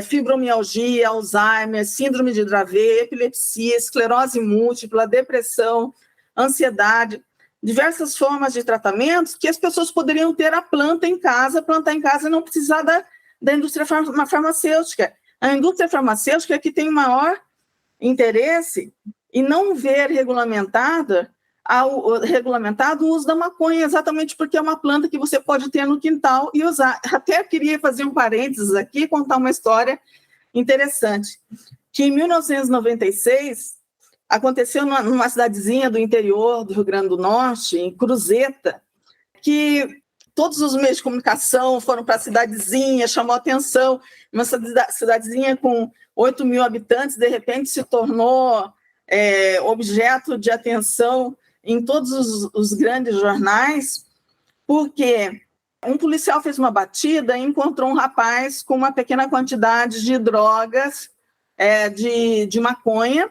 fibromialgia, Alzheimer, síndrome de Dravet, epilepsia, esclerose múltipla, depressão, ansiedade, diversas formas de tratamentos que as pessoas poderiam ter a planta em casa, plantar em casa e não precisar da indústria farmacêutica. A indústria farmacêutica é que tem o maior interesse em não ver regulamentado o uso da maconha, exatamente porque é uma planta que você pode ter no quintal e usar. Até queria fazer um parênteses aqui, contar uma história interessante, que em 1996 aconteceu numa cidadezinha do interior do Rio Grande do Norte, em Cruzeta, que todos os meios de comunicação foram para a cidadezinha, chamou atenção, uma cidadezinha com 8 mil habitantes, de repente se tornou objeto de atenção em todos os grandes jornais, porque um policial fez uma batida e encontrou um rapaz com uma pequena quantidade de drogas, de maconha,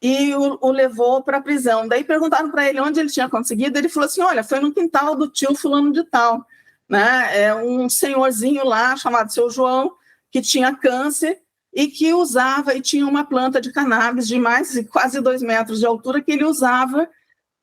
e o levou para a prisão. Daí perguntaram para ele onde ele tinha conseguido, ele falou assim, olha, foi no quintal do tio fulano de tal, né? Um senhorzinho lá, chamado seu João, que tinha câncer e que usava, e tinha uma planta de cannabis de quase 2 metros de altura que ele usava,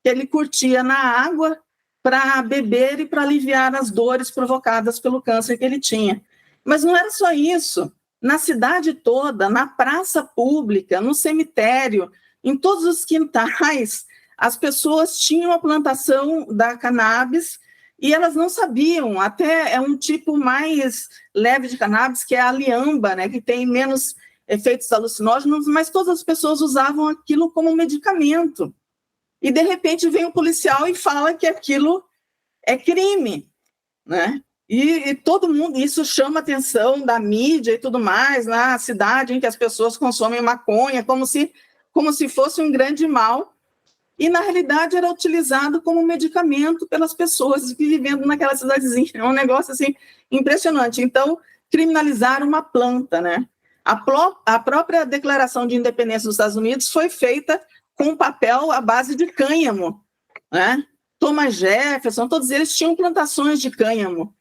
que ele curtia na água para beber e para aliviar as dores provocadas pelo câncer que ele tinha. Mas não era só isso. Na cidade toda, na praça pública, no cemitério, em todos os quintais, as pessoas tinham a plantação da cannabis e elas não sabiam. Até é um tipo mais leve de cannabis, que é a liamba, né, que tem menos efeitos alucinógenos, mas todas as pessoas usavam aquilo como medicamento. E, de repente, vem o policial e fala que aquilo é crime, né? E todo mundo, isso chama a atenção da mídia e tudo mais, na cidade em que as pessoas consomem maconha, como se fosse um grande mal, e na realidade era utilizado como medicamento pelas pessoas vivendo naquela cidadezinha. É um negócio assim impressionante. Então, criminalizar uma planta, né? A própria Declaração de Independência dos Estados Unidos foi feita com papel à base de cânhamo, né? Thomas Jefferson, todos eles tinham plantações de cânhamo.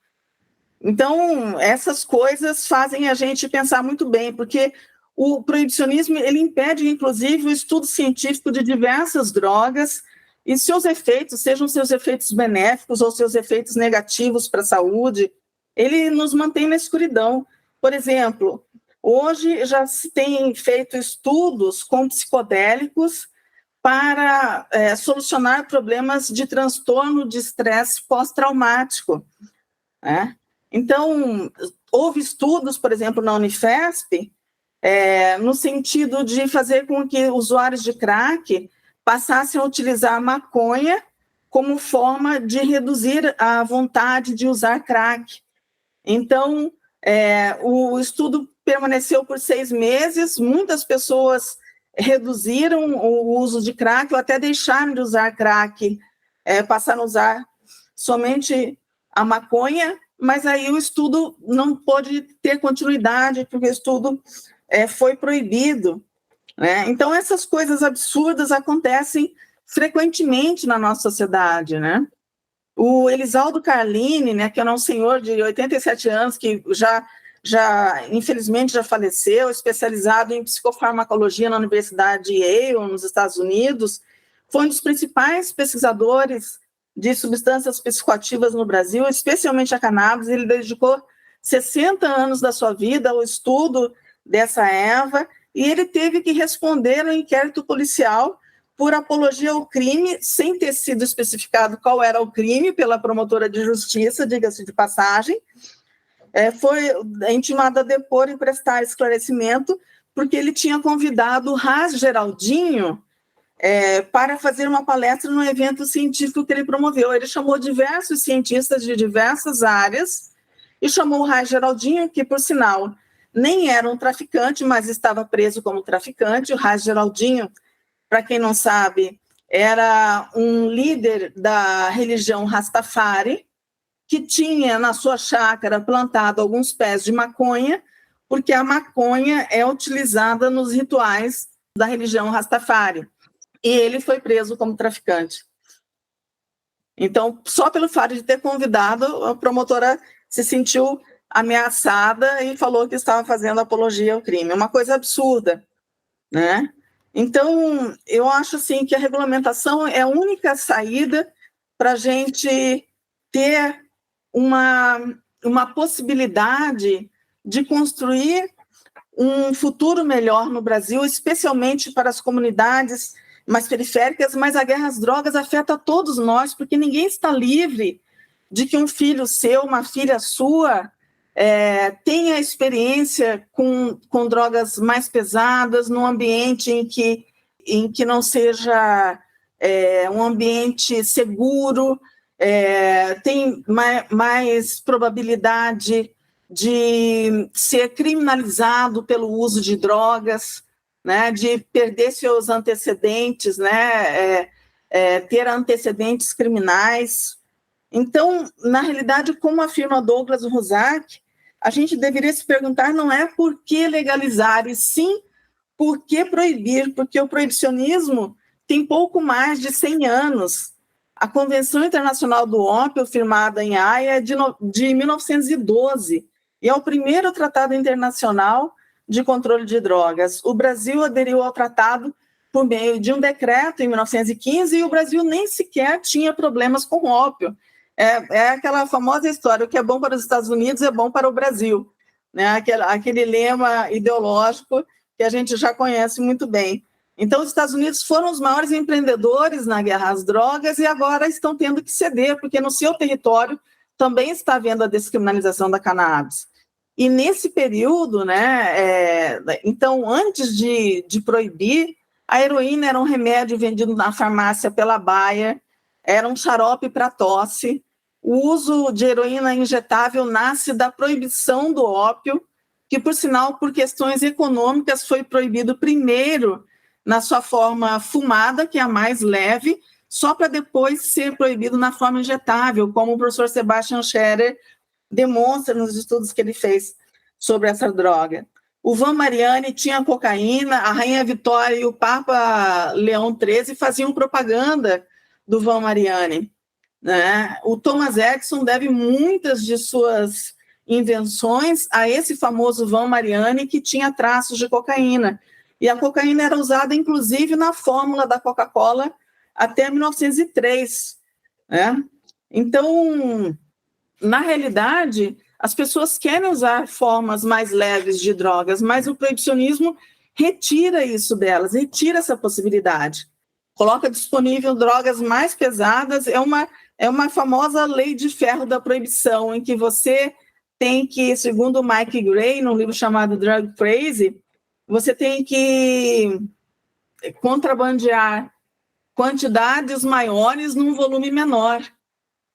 Então, essas coisas fazem a gente pensar muito bem, porque o proibicionismo ele impede, inclusive, o estudo científico de diversas drogas e seus efeitos, sejam seus efeitos benéficos ou seus efeitos negativos para a saúde, ele nos mantém na escuridão. Por exemplo, hoje já se tem feito estudos com psicodélicos para solucionar problemas de transtorno de estresse pós-traumático, né? Então, houve estudos, por exemplo, na Unifesp, no sentido de fazer com que usuários de crack passassem a utilizar a maconha como forma de reduzir a vontade de usar crack. Então, o estudo permaneceu por 6 meses, muitas pessoas reduziram o uso de crack ou até deixaram de usar crack, passaram a usar somente a maconha, mas aí o estudo não pôde ter continuidade, porque o estudo foi proibido, né? Então, essas coisas absurdas acontecem frequentemente na nossa sociedade, né? O Elisaldo Carlini, né, que era um senhor de 87 anos, que já infelizmente já faleceu, especializado em psicofarmacologia na Universidade de Yale, nos Estados Unidos, foi um dos principais pesquisadores de substâncias psicoativas no Brasil, especialmente a cannabis. Ele dedicou 60 anos da sua vida ao estudo dessa erva, e ele teve que responder ao inquérito policial por apologia ao crime, sem ter sido especificado qual era o crime pela promotora de justiça, diga-se de passagem. Foi intimado a depor e prestar esclarecimento, porque ele tinha convidado o Ras Geraldinho para fazer uma palestra no evento científico que ele promoveu. Ele chamou diversos cientistas de diversas áreas e chamou o Ras Geraldinho, que, por sinal, nem era um traficante, mas estava preso como traficante. O Ras Geraldinho, para quem não sabe, era um líder da religião Rastafari, que tinha na sua chácara plantado alguns pés de maconha, porque a maconha é utilizada nos rituais da religião Rastafari. E ele foi preso como traficante. Então, só pelo fato de ter convidado, a promotora se sentiu ameaçada e falou que estava fazendo apologia ao crime. É uma coisa absurda, né? Então, eu acho assim, que a regulamentação é a única saída para a gente ter uma possibilidade de construir um futuro melhor no Brasil, especialmente para as comunidades mais periféricas, mas a guerra às drogas afeta todos nós, porque ninguém está livre de que um filho seu, uma filha sua, tenha experiência com drogas mais pesadas, num ambiente em que não seja um ambiente seguro, tem mais probabilidade de ser criminalizado pelo uso de drogas, né, de perder seus antecedentes, né, ter antecedentes criminais. Então, na realidade, como afirma Douglas Rusak, a gente deveria se perguntar não é por que legalizar, e sim por que proibir, porque o proibicionismo tem pouco mais de 100 anos. A Convenção Internacional do Ópio, firmada em Haia, é de 1912, e é o primeiro tratado internacional de controle de drogas. O Brasil aderiu ao tratado por meio de um decreto em 1915, e o Brasil nem sequer tinha problemas com ópio. É aquela famosa história, o que é bom para os Estados Unidos é bom para o Brasil, né? Aquele lema ideológico que a gente já conhece muito bem. Então, os Estados Unidos foram os maiores empreendedores na guerra às drogas e agora estão tendo que ceder, porque no seu território também está havendo a descriminalização da cannabis. E nesse período, né, então, antes de proibir, a heroína era um remédio vendido na farmácia pela Bayer, era um xarope para tosse. O uso de heroína injetável nasce da proibição do ópio, que, por sinal, por questões econômicas, foi proibido primeiro na sua forma fumada, que é a mais leve, só para depois ser proibido na forma injetável, como o professor Sebastian Scherer demonstra nos estudos que ele fez sobre essa droga. O Van Mariani tinha cocaína, a Rainha Vitória e o Papa Leão XIII faziam propaganda do Van Mariani, né? O Thomas Edison deve muitas de suas invenções a esse famoso Van Mariani, que tinha traços de cocaína. E a cocaína era usada, inclusive, na fórmula da Coca-Cola até 1903. Né? Então, na realidade, as pessoas querem usar formas mais leves de drogas, mas o proibicionismo retira isso delas, retira essa possibilidade. Coloca disponível drogas mais pesadas, é uma famosa lei de ferro da proibição, em que você tem que, segundo o Mike Gray, num livro chamado Drug Crazy, você tem que contrabandear quantidades maiores num volume menor.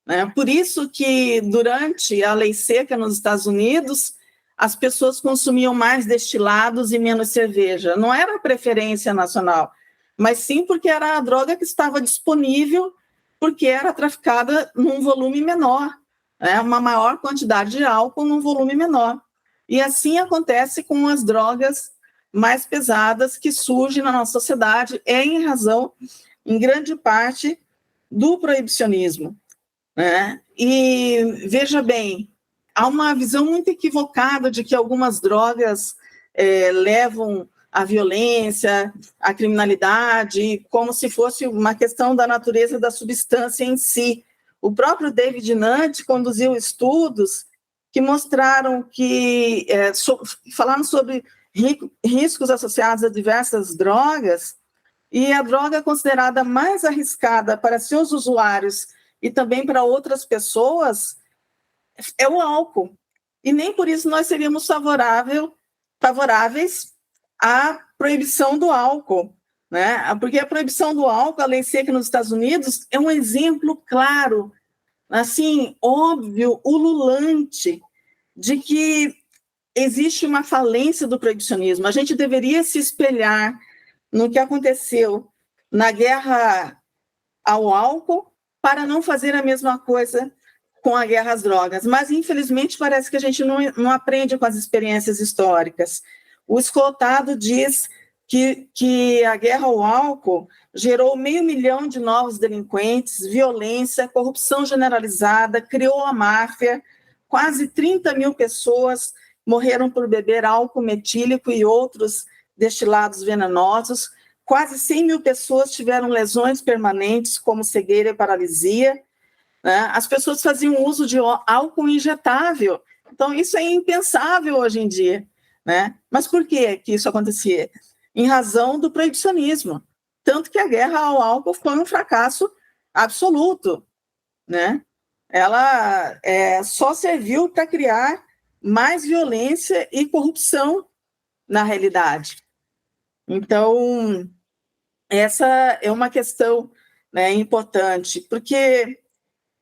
Né? Por isso que, durante a lei seca nos Estados Unidos, as pessoas consumiam mais destilados e menos cerveja. Não era preferência nacional, mas sim porque era a droga que estava disponível, porque era traficada num volume menor, né? Uma maior quantidade de álcool num volume menor. E assim acontece com as drogas mais pesadas que surgem na nossa sociedade, em razão, em grande parte, do proibicionismo. Né? E, veja bem, há uma visão muito equivocada de que algumas drogas levam à violência, à criminalidade, como se fosse uma questão da natureza da substância em si. O próprio David Nutt conduziu estudos que mostraram que, falaram sobre riscos associados a diversas drogas, e a droga considerada mais arriscada para seus usuários e também para outras pessoas é o álcool. E nem por isso nós seríamos favoráveis à proibição do álcool, né? Porque a proibição do álcool, a lei seca nos Estados Unidos, é um exemplo claro, assim, óbvio, ululante, de que existe uma falência do proibicionismo. A gente deveria se espelhar no que aconteceu na guerra ao álcool para não fazer a mesma coisa com a guerra às drogas. Mas, infelizmente, parece que a gente não aprende com as experiências históricas. O Escotado diz que a guerra ao álcool gerou 500 mil de novos delinquentes, violência, corrupção generalizada, criou a máfia, quase 30 mil pessoas morreram por beber álcool metílico e outros destilados venenosos, quase 100 mil pessoas tiveram lesões permanentes, como cegueira e paralisia, né? As pessoas faziam uso de álcool injetável, então isso é impensável hoje em dia, né? Mas por que isso acontecia? Em razão do proibicionismo, tanto que a guerra ao álcool foi um fracasso absoluto, né? Ela só serviu para criar mais violência e corrupção na realidade. Então, essa é uma questão, né, importante, porque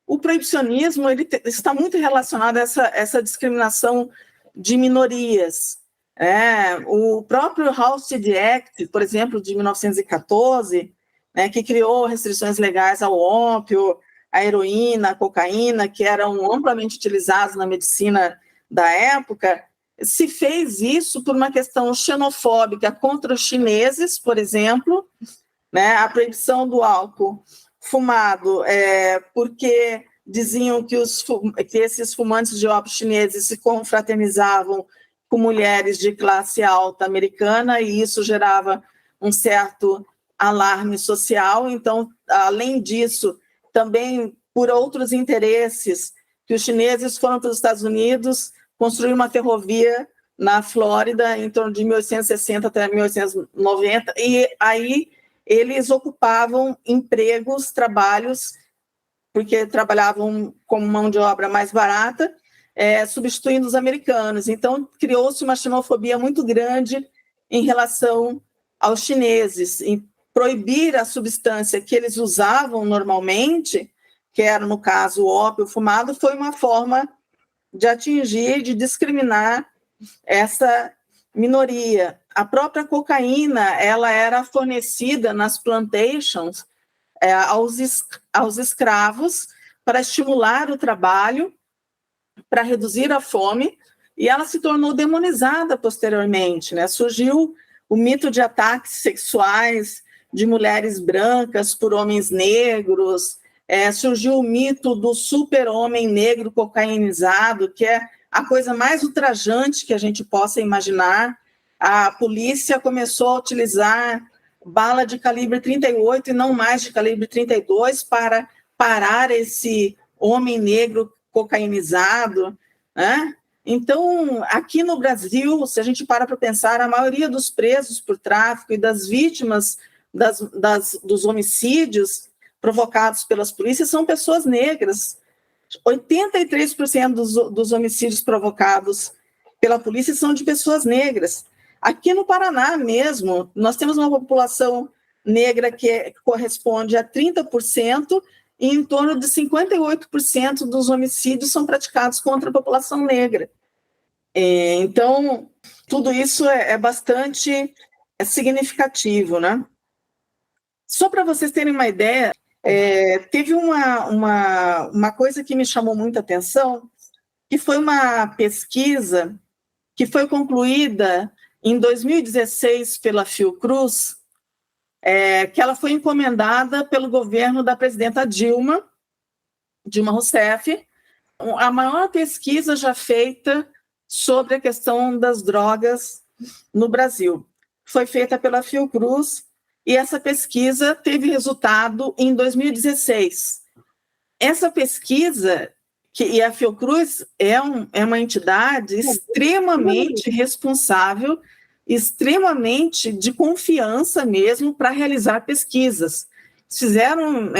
o proibicionismo ele está muito relacionado a essa discriminação de minorias. O próprio Halstead Act, por exemplo, de 1914, né, que criou restrições legais ao ópio, à heroína, à cocaína, que eram amplamente utilizados na medicina da época, se fez isso por uma questão xenofóbica contra os chineses, por exemplo, né, a proibição do álcool fumado, porque diziam que esses fumantes de ópio chineses se confraternizavam com mulheres de classe alta americana, e isso gerava um certo alarme social. Então, além disso, também por outros interesses, que os chineses foram para os Estados Unidos construir uma ferrovia na Flórida em torno de 1860 até 1890, e aí eles ocupavam empregos, trabalhos, porque trabalhavam como mão de obra mais barata, substituindo os americanos. Então, criou-se uma xenofobia muito grande em relação aos chineses. E proibir a substância que eles usavam normalmente, que era, no caso, o ópio fumado, foi uma forma de atingir, de discriminar essa minoria. A própria cocaína, ela era fornecida nas plantations aos escravos para estimular o trabalho, para reduzir a fome, e ela se tornou demonizada posteriormente, né? Surgiu o mito de ataques sexuais de mulheres brancas por homens negros, surgiu o mito do super-homem negro cocainizado, que é a coisa mais ultrajante que a gente possa imaginar. A polícia começou a utilizar bala de calibre 38 e não mais de calibre 32 para parar esse homem negro cocainizado, né? Então, aqui no Brasil, se a gente para pensar, a maioria dos presos por tráfico e das vítimas dos homicídios provocados pelas polícias são pessoas negras. 83% dos homicídios provocados pela polícia são de pessoas negras. Aqui no Paraná mesmo, nós temos uma população negra que corresponde a 30%, e em torno de 58% dos homicídios são praticados contra a população negra. Então, tudo isso é bastante significativo, né? Só para vocês terem uma ideia, teve uma coisa que me chamou muita atenção, que foi uma pesquisa que foi concluída em 2016 pela Fiocruz, que ela foi encomendada pelo governo da presidenta Dilma Rousseff, A maior pesquisa já feita sobre a questão das drogas no Brasil foi feita pela Fiocruz, e essa pesquisa teve resultado em 2016. Essa pesquisa, e a Fiocruz é uma entidade extremamente responsável, extremamente de confiança mesmo para realizar pesquisas. Fizeram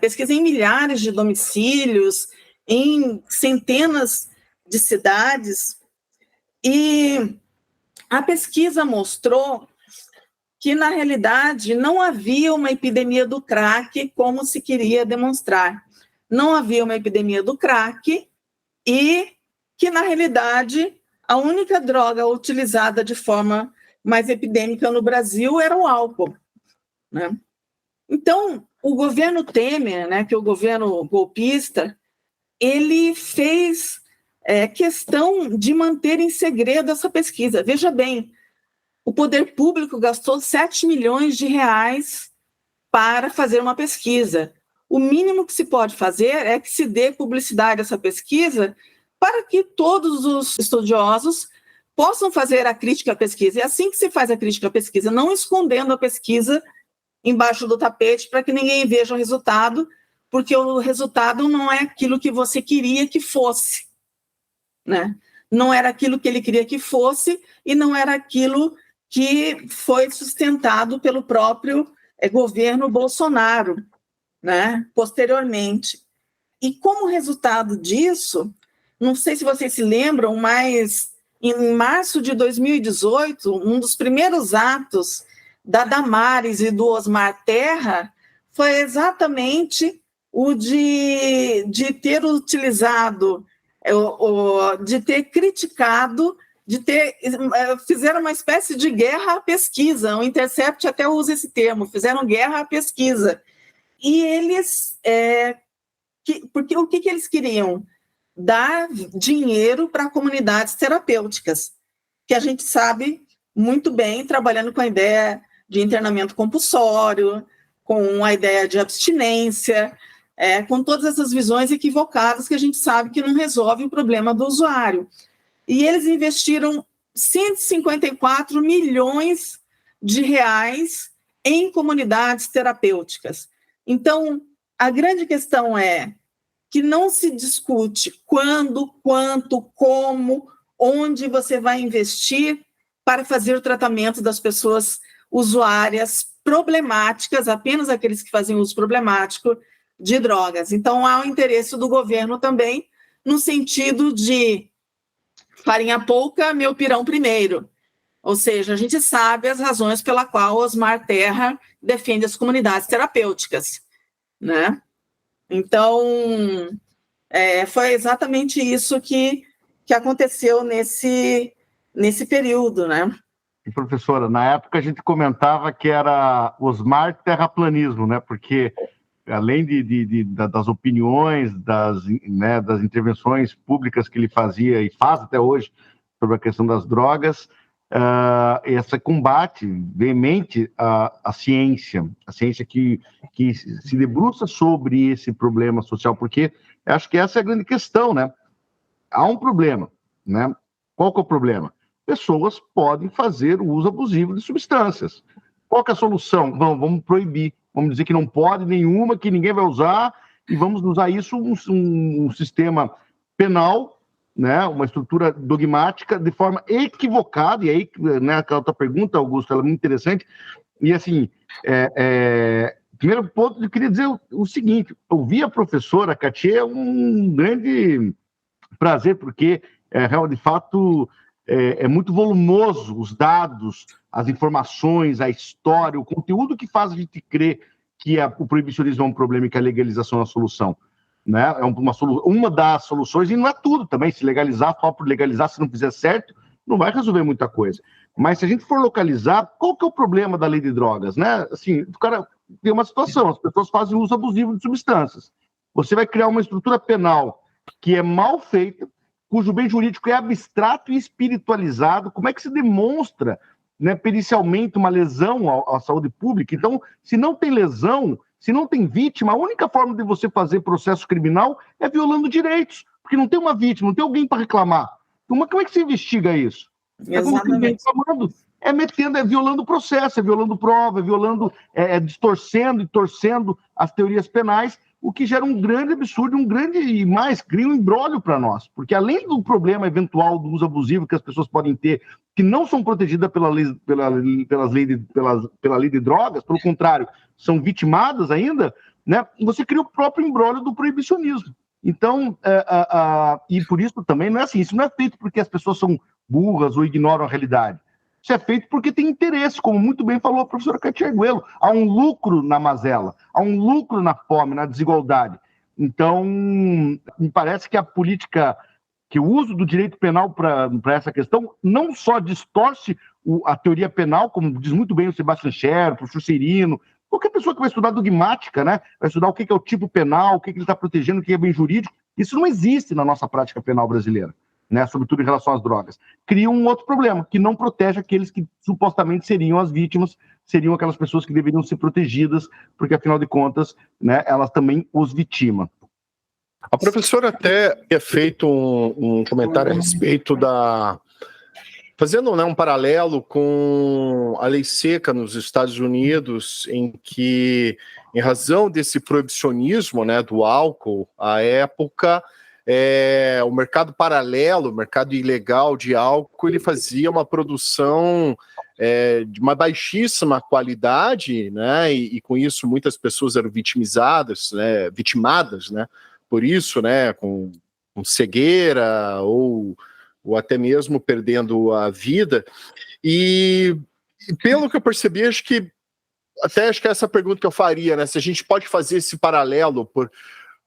pesquisa em milhares de domicílios, em centenas de cidades, e a pesquisa mostrou que, na realidade, não havia uma epidemia do crack como se queria demonstrar. Não havia uma epidemia do crack e que, na realidade, a única droga utilizada de forma mais epidêmica no Brasil era o álcool, né? Então, o governo Temer, né, que é o governo golpista, ele fez questão de manter em segredo essa pesquisa. Veja bem, o poder público gastou 7 milhões de reais para fazer uma pesquisa. O mínimo que se pode fazer é que se dê publicidade a essa pesquisa para que todos os estudiosos possam fazer a crítica à pesquisa. É assim que se faz a crítica à pesquisa, não escondendo a pesquisa embaixo do tapete para que ninguém veja o resultado, porque o resultado não é aquilo que você queria que fosse, né? Não era aquilo que ele queria que fosse e não era aquilo que foi sustentado pelo próprio governo Bolsonaro, né, posteriormente. E como resultado disso, não sei se vocês se lembram, mas em março de 2018, um dos primeiros atos da Damares e do Osmar Terra foi exatamente o de ter utilizado, de ter criticado, fizeram uma espécie de guerra à pesquisa. O Intercept até usa esse termo, fizeram guerra à pesquisa. E eles, porque o que eles queriam? Dar dinheiro para comunidades terapêuticas, que a gente sabe muito bem, trabalhando com a ideia de internamento compulsório, com a ideia de abstinência, com todas essas visões equivocadas que a gente sabe que não resolve o problema do usuário. E eles investiram 154 milhões de reais em comunidades terapêuticas. Então, a grande questão é que não se discute quando, quanto, como, onde você vai investir para fazer o tratamento das pessoas usuárias problemáticas, apenas aqueles que fazem uso problemático de drogas. Então, há o interesse do governo também, no sentido de farinha pouca, meu pirão primeiro. Ou seja, a gente sabe as razões pela qual Osmar Terra defende as comunidades terapêuticas, né? Então, foi exatamente isso que aconteceu nesse período, né? E, professora, na época a gente comentava que era Osmar terraplanismo, né? Porque além das opiniões, das intervenções públicas que ele fazia e faz até hoje sobre a questão das drogas, esse combate veemente à ciência que se debruça sobre esse problema social, porque acho que essa é a grande questão, né? Há um problema, né? Qual que é o problema? Pessoas podem fazer o uso abusivo de substâncias. Qual que é a solução? Vamos proibir. Vamos dizer que não pode nenhuma, que ninguém vai usar, e vamos usar isso um sistema penal, né, uma estrutura dogmática, de forma equivocada. E aí, né, aquela outra pergunta, Augusto, ela é muito interessante. E assim, primeiro ponto, eu queria dizer o seguinte: ouvir a professora Katia é um grande prazer, porque, de fato, é muito volumoso os dados, as informações, a história, o conteúdo que faz a gente crer que o proibicionismo é um problema e que a legalização é a solução, né? É uma das soluções, e não é tudo também. Se legalizar, só por legalizar, se não fizer certo, não vai resolver muita coisa. Mas se a gente for localizar, qual que é o problema da lei de drogas, né? Assim, o cara tem uma situação, as pessoas fazem uso abusivo de substâncias. Você vai criar uma estrutura penal que é mal feita, cujo bem jurídico é abstrato e espiritualizado. Como é que se demonstra, né, pericialmente uma lesão à saúde pública? Então, se não tem lesão, se não tem vítima, a única forma de você fazer processo criminal é violando direitos, porque não tem uma vítima, não tem alguém para reclamar. Como é que se investiga isso? Exatamente. É violando o processo, é violando prova, é violando, distorcendo e torcendo as teorias penais, o que gera um grande absurdo, cria um imbróglio para nós. Porque além do problema eventual do uso abusivo que as pessoas podem ter, que não são protegidas pela lei de drogas, pelo contrário, são vitimadas ainda, né? Você cria o próprio imbróglio do proibicionismo. Então, e por isso também não é assim, isso não é feito porque as pessoas são burras ou ignoram a realidade. Isso é feito porque tem interesse, como muito bem falou a professora Katia Arguello. Há um lucro na mazela, há um lucro na fome, na desigualdade. Então, me parece que a política, que o uso do direito penal para essa questão, não só distorce a teoria penal, como diz muito bem o Sebastian Scher, o professor Cirino, qualquer pessoa que vai estudar dogmática, né, vai estudar o que é o tipo penal, o que ele está protegendo, o que é bem jurídico. Isso não existe na nossa prática penal brasileira, né, sobretudo em relação às drogas. Cria um outro problema, que não protege aqueles que supostamente seriam as vítimas, seriam aquelas pessoas que deveriam ser protegidas, porque, afinal de contas, né, elas também os vitimam. A professora até tinha feito um comentário a respeito fazendo, né, um paralelo com a lei seca nos Estados Unidos, em que, em razão desse proibicionismo, né, do álcool, à época, o mercado paralelo, o mercado ilegal de álcool, ele fazia uma produção de uma baixíssima qualidade, né, e com isso muitas pessoas eram vitimadas, né, por isso, né, com cegueira ou até mesmo perdendo a vida. E pelo que eu percebi, acho que é essa pergunta que eu faria, né, se a gente pode fazer esse paralelo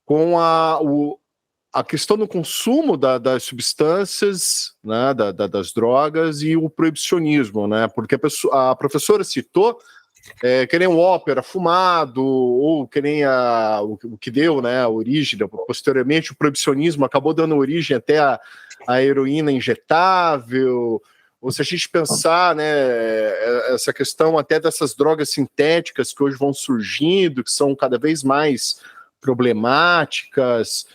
com a questão do consumo das substâncias, né, das drogas e o proibicionismo, né, porque a professora citou que nem o ópera fumado, ou que nem o que deu, né, a origem, posteriormente o proibicionismo acabou dando origem até a heroína injetável, ou se a gente pensar, né, essa questão até dessas drogas sintéticas que hoje vão surgindo, que são cada vez mais problemáticas.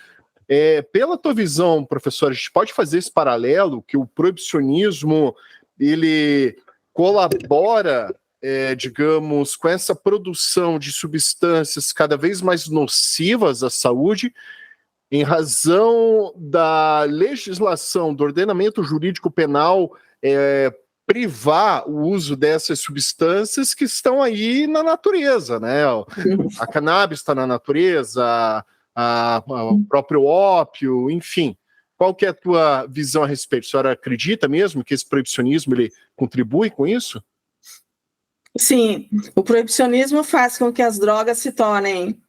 Pela tua visão, professor, a gente pode fazer esse paralelo que o proibicionismo ele colabora, digamos, com essa produção de substâncias cada vez mais nocivas à saúde, em razão da legislação, do ordenamento jurídico penal privar o uso dessas substâncias que estão aí na natureza, né? A cannabis está na natureza, o próprio ópio, enfim. Qual que é a tua visão a respeito? A senhora acredita mesmo que esse proibicionismo ele contribui com isso? Sim, o proibicionismo faz com que as drogas se tornem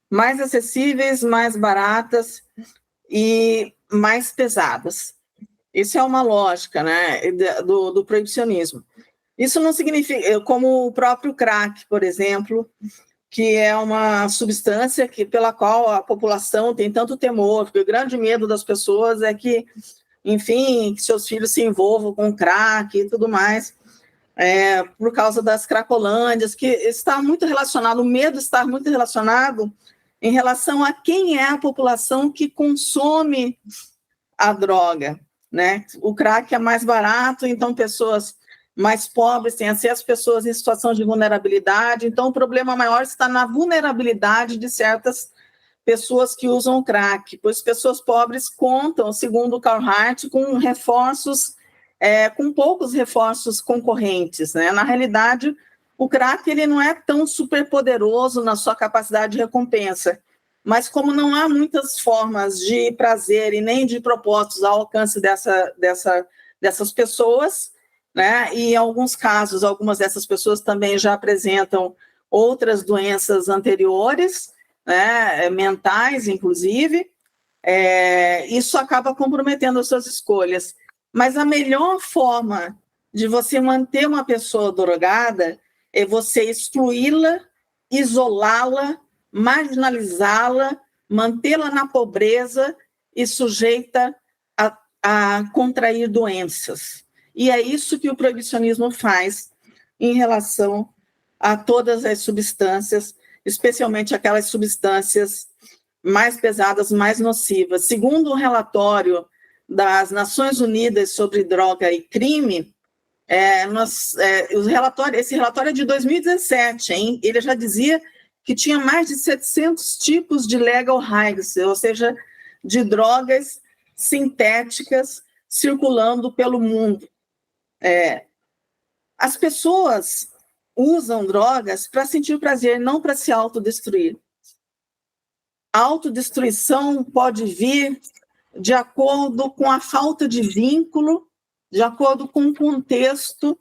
mais acessíveis, mais baratas e mais pesadas. Isso é uma lógica, né, do proibicionismo. Isso não significa, como o próprio crack, por exemplo, que é uma substância pela qual a população tem tanto temor, porque o grande medo das pessoas é que, enfim, que seus filhos se envolvam com crack e tudo mais. Por causa das cracolândias, que está muito relacionado, o medo está muito relacionado em relação a quem é a população que consome a droga, né? O crack é mais barato, então pessoas mais pobres têm acesso, pessoas em situação de vulnerabilidade, então o problema maior está na vulnerabilidade de certas pessoas que usam o crack, pois pessoas pobres contam, segundo o Carl Hart, com reforços com poucos reforços concorrentes, né? Na realidade, o crack ele não é tão superpoderoso na sua capacidade de recompensa, mas como não há muitas formas de prazer e nem de propósitos ao alcance dessas pessoas, né? E em alguns casos, algumas dessas pessoas também já apresentam outras doenças anteriores, né? Mentais, inclusive, isso acaba comprometendo as suas escolhas. Mas a melhor forma de você manter uma pessoa drogada é você excluí-la, isolá-la, marginalizá-la, mantê-la na pobreza e sujeita a contrair doenças. E é isso que o proibicionismo faz em relação a todas as substâncias, especialmente aquelas substâncias mais pesadas, mais nocivas. Segundo o relatório das Nações Unidas sobre droga e crime, esse relatório é de 2017, hein? Ele já dizia que tinha mais de 700 tipos de legal highs, ou seja, de drogas sintéticas circulando pelo mundo. As pessoas usam drogas para sentir prazer, não para se autodestruir. A autodestruição pode vir de acordo com a falta de vínculo, de acordo com o contexto,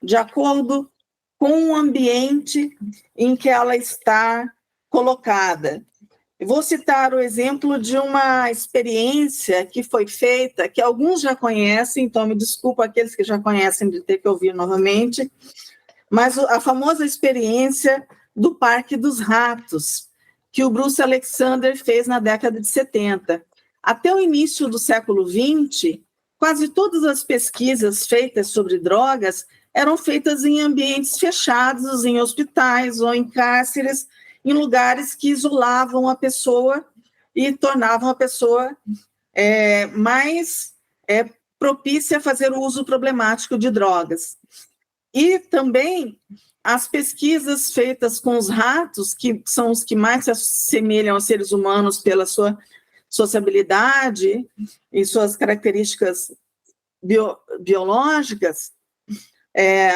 de acordo com o ambiente em que ela está colocada. Eu vou citar o exemplo de uma experiência que foi feita, que alguns já conhecem, então me desculpo aqueles que já conhecem de ter que ouvir novamente, mas a famosa experiência do Parque dos Ratos, que o Bruce Alexander fez na década de 70. Até o início do século XX, quase todas as pesquisas feitas sobre drogas eram feitas em ambientes fechados, em hospitais ou em cárceres, em lugares que isolavam a pessoa e tornavam a pessoa mais propícia a fazer o uso problemático de drogas. E também as pesquisas feitas com os ratos, que são os que mais se assemelham aos seres humanos pela sua sociabilidade e suas características biológicas,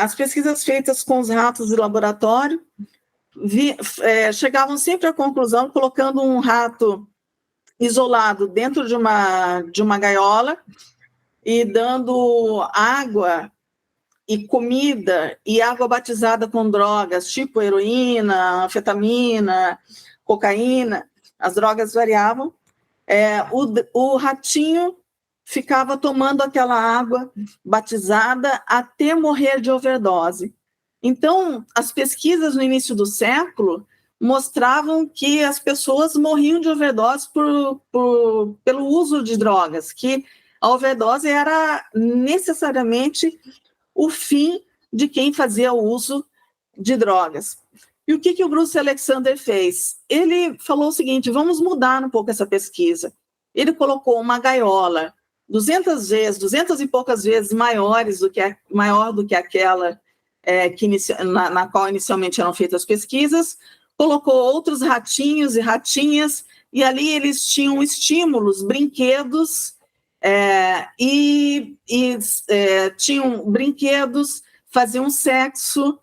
as pesquisas feitas com os ratos de laboratório chegavam sempre à conclusão, colocando um rato isolado dentro de uma gaiola e dando água e comida e água batizada com drogas, tipo heroína, anfetamina, cocaína, as drogas variavam, o ratinho ficava tomando aquela água batizada até morrer de overdose. Então, as pesquisas no início do século mostravam que as pessoas morriam de overdose pelo uso de drogas, que a overdose era necessariamente o fim de quem fazia o uso de drogas. E o que o Bruce Alexander fez? Ele falou o seguinte: vamos mudar um pouco essa pesquisa. Ele colocou uma gaiola 200 e poucas vezes maior do que aquela na qual inicialmente eram feitas as pesquisas, colocou outros ratinhos e ratinhas, e ali eles tinham estímulos, brinquedos, tinham brinquedos, faziam sexo,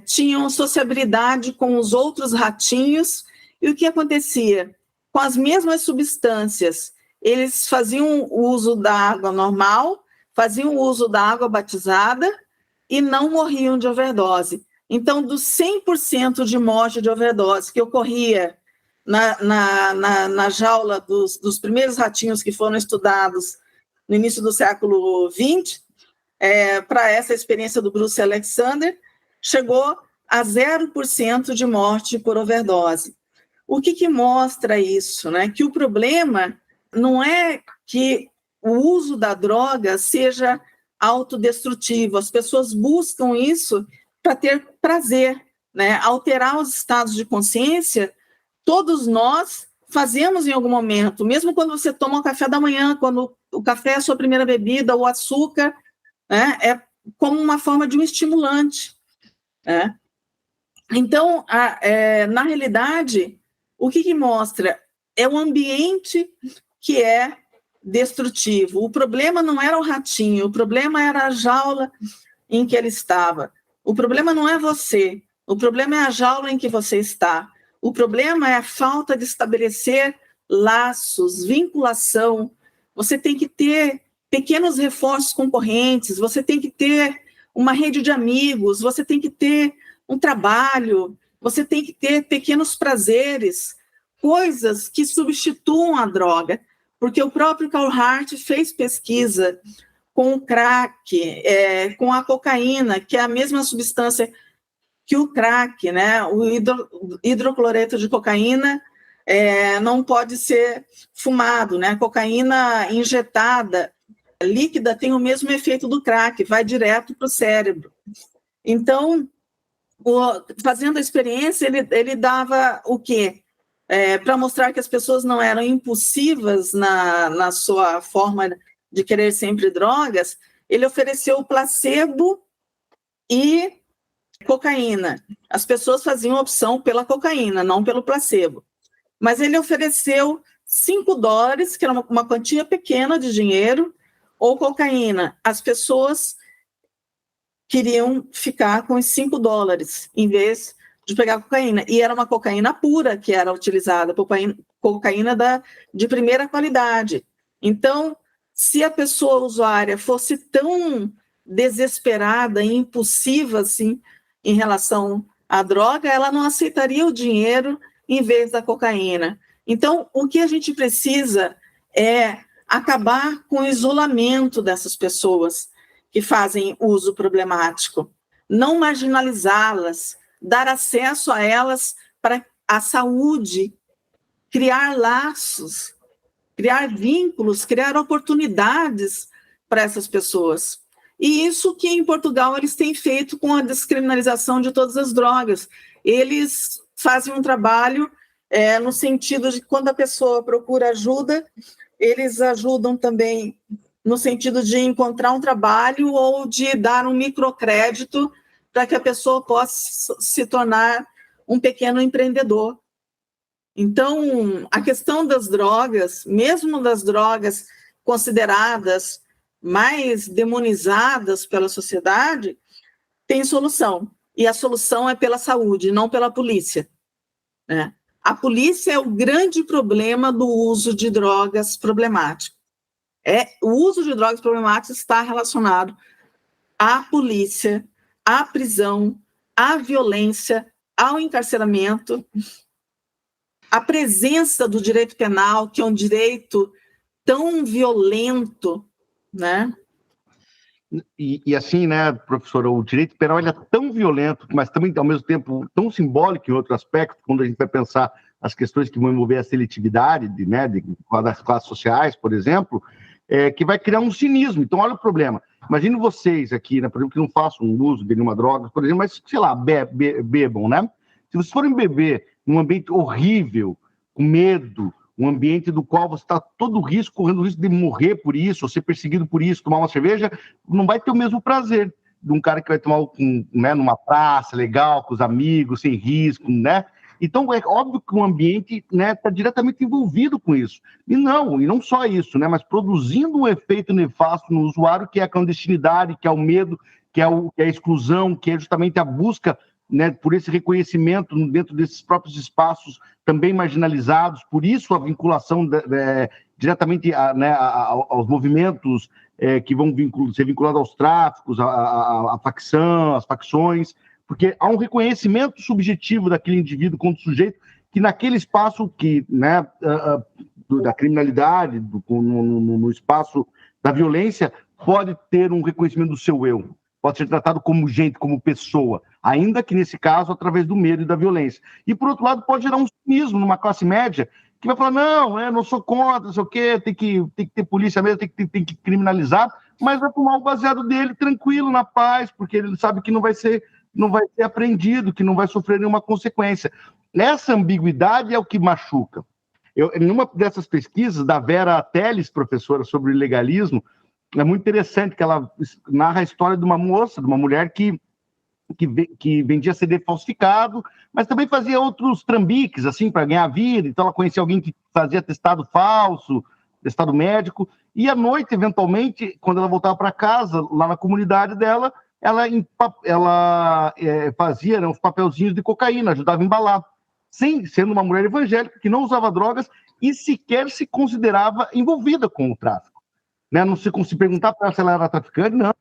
tinham sociabilidade com os outros ratinhos. E o que acontecia? Com as mesmas substâncias, eles faziam uso da água normal, faziam uso da água batizada e não morriam de overdose. Então, dos 100% de morte de overdose que ocorria na jaula dos primeiros ratinhos que foram estudados no início do século XX, para essa experiência do Bruce Alexander, chegou a 0% de morte por overdose. O que mostra isso? Né? Que o problema não é que o uso da droga seja autodestrutivo, as pessoas buscam isso para ter prazer, né? Alterar os estados de consciência, todos nós fazemos em algum momento, mesmo quando você toma o café da manhã, quando o café é a sua primeira bebida, o açúcar, né? É como uma forma de um estimulante, né? Então, na realidade, o que mostra? É o ambiente que é destrutivo. O problema não era o ratinho, o problema era a jaula em que ele estava. O problema não é você, o problema é a jaula em que você está. O problema é a falta de estabelecer laços, vinculação. Você tem que ter pequenos reforços concorrentes, você tem que ter uma rede de amigos, você tem que ter um trabalho, você tem que ter pequenos prazeres, coisas que substituam a droga. Porque o próprio Carl Hart fez pesquisa com o crack, com a cocaína, que é a mesma substância que o crack, né? O hidrocloreto de cocaína não pode ser fumado, né? A cocaína injetada, líquida, tem o mesmo efeito do crack, vai direto para o cérebro. Então, fazendo a experiência, ele dava o quê? para mostrar que as pessoas não eram impulsivas na sua forma de querer sempre drogas, ele ofereceu placebo e cocaína. As pessoas faziam opção pela cocaína, não pelo placebo. Mas ele ofereceu $5, que era uma quantia pequena de dinheiro, ou cocaína. As pessoas queriam ficar com os $5, em vez de pegar cocaína. E era uma cocaína pura que era utilizada, cocaína de primeira qualidade. Então, se a pessoa usuária fosse tão desesperada e impulsiva assim, em relação à droga, ela não aceitaria o dinheiro em vez da cocaína. Então, o que a gente precisa é acabar com o isolamento dessas pessoas que fazem uso problemático, não marginalizá-las, dar acesso a elas para a saúde, criar laços, criar vínculos, criar oportunidades para essas pessoas. E isso que em Portugal eles têm feito com a descriminalização de todas as drogas. Eles fazem um trabalho no sentido de quando a pessoa procura ajuda, eles ajudam também no sentido de encontrar um trabalho ou de dar um microcrédito para que a pessoa possa se tornar um pequeno empreendedor. Então, a questão das drogas, mesmo das drogas consideradas mais demonizadas pela sociedade, tem solução. E a solução é pela saúde, não pela polícia, né? A polícia é o grande problema do uso de drogas problemático. O uso de drogas problemáticas está relacionado à polícia, à prisão, à violência, ao encarceramento, à presença do direito penal, que é um direito tão violento, né? E assim, né, professora, o direito penal ele é tão violento, mas também, ao mesmo tempo, tão simbólico em outro aspecto, quando a gente vai pensar as questões que vão envolver a seletividade, né, das classes sociais, por exemplo, que vai criar um cinismo. Então, olha o problema. Imagine vocês aqui, né, por exemplo, que não façam uso de nenhuma droga, por exemplo, mas, sei lá, bebam, né? Se vocês forem beber num ambiente horrível, com medo, um ambiente do qual você está todo risco, correndo o risco de morrer por isso, ou ser perseguido por isso, tomar uma cerveja, não vai ter o mesmo prazer de um cara que vai tomar né, numa praça legal, com os amigos, sem risco, né? Então, é óbvio que o ambiente, né, está diretamente envolvido com isso. E não só isso, né, mas produzindo um efeito nefasto no usuário, que é a clandestinidade, que é o medo, que é a exclusão, que é justamente a busca, né, por esse reconhecimento dentro desses próprios espaços também marginalizados, por isso a vinculação diretamente aos movimentos que vão ser vinculados aos tráficos, à facção, às facções, porque há um reconhecimento subjetivo daquele indivíduo como sujeito que naquele espaço que, né, da criminalidade, no espaço da violência, pode ter um reconhecimento do seu eu, pode ser tratado como gente, como pessoa, ainda que nesse caso através do medo e da violência. E por outro lado pode gerar um cinismo numa classe média que vai falar, não sou contra, não sei o quê, tem que ter polícia mesmo, tem que criminalizar, mas vai fumar o baseado dele tranquilo, na paz, porque ele sabe que não vai ser apreendido, que não vai sofrer nenhuma consequência. Essa ambiguidade é o que machuca. Numa dessas pesquisas, da Vera Teles, professora, sobre o ilegalismo, é muito interessante que ela narra a história de uma moça, de uma mulher que vendia CD falsificado, mas também fazia outros trambiques, assim, para ganhar vida. Então, ela conhecia alguém que fazia testado falso, testado médico, e à noite, eventualmente, quando ela voltava para casa, lá na comunidade dela, ela fazia, né, uns papelzinhos de cocaína, ajudava a embalar, sendo uma mulher evangélica que não usava drogas e sequer se considerava envolvida com o tráfico. Né? Não se perguntar para ela se ela era traficante, não,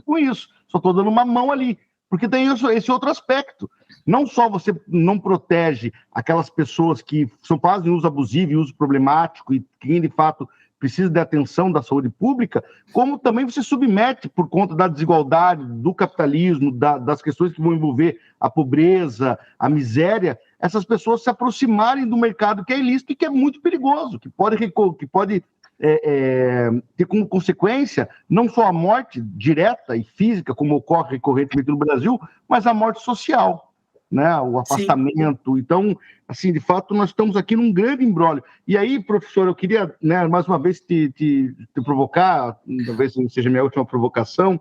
com isso, só estou dando uma mão ali, porque tem esse outro aspecto. Não só você não protege aquelas pessoas que fazem uso abusivo e uso problemático e quem, de fato, precisa de atenção da saúde pública, como também você submete, por conta da desigualdade, do capitalismo, das questões que vão envolver a pobreza, a miséria, essas pessoas se aproximarem do mercado que é ilícito e que é muito perigoso, que pode ter como consequência não só a morte direta e física, como ocorre recorrentemente no Brasil, mas a morte social. né, o afastamento. Sim. Então, assim, de fato, nós estamos aqui num grande imbróglio. E aí, professor, eu queria, né, mais uma vez te provocar, talvez seja minha última provocação,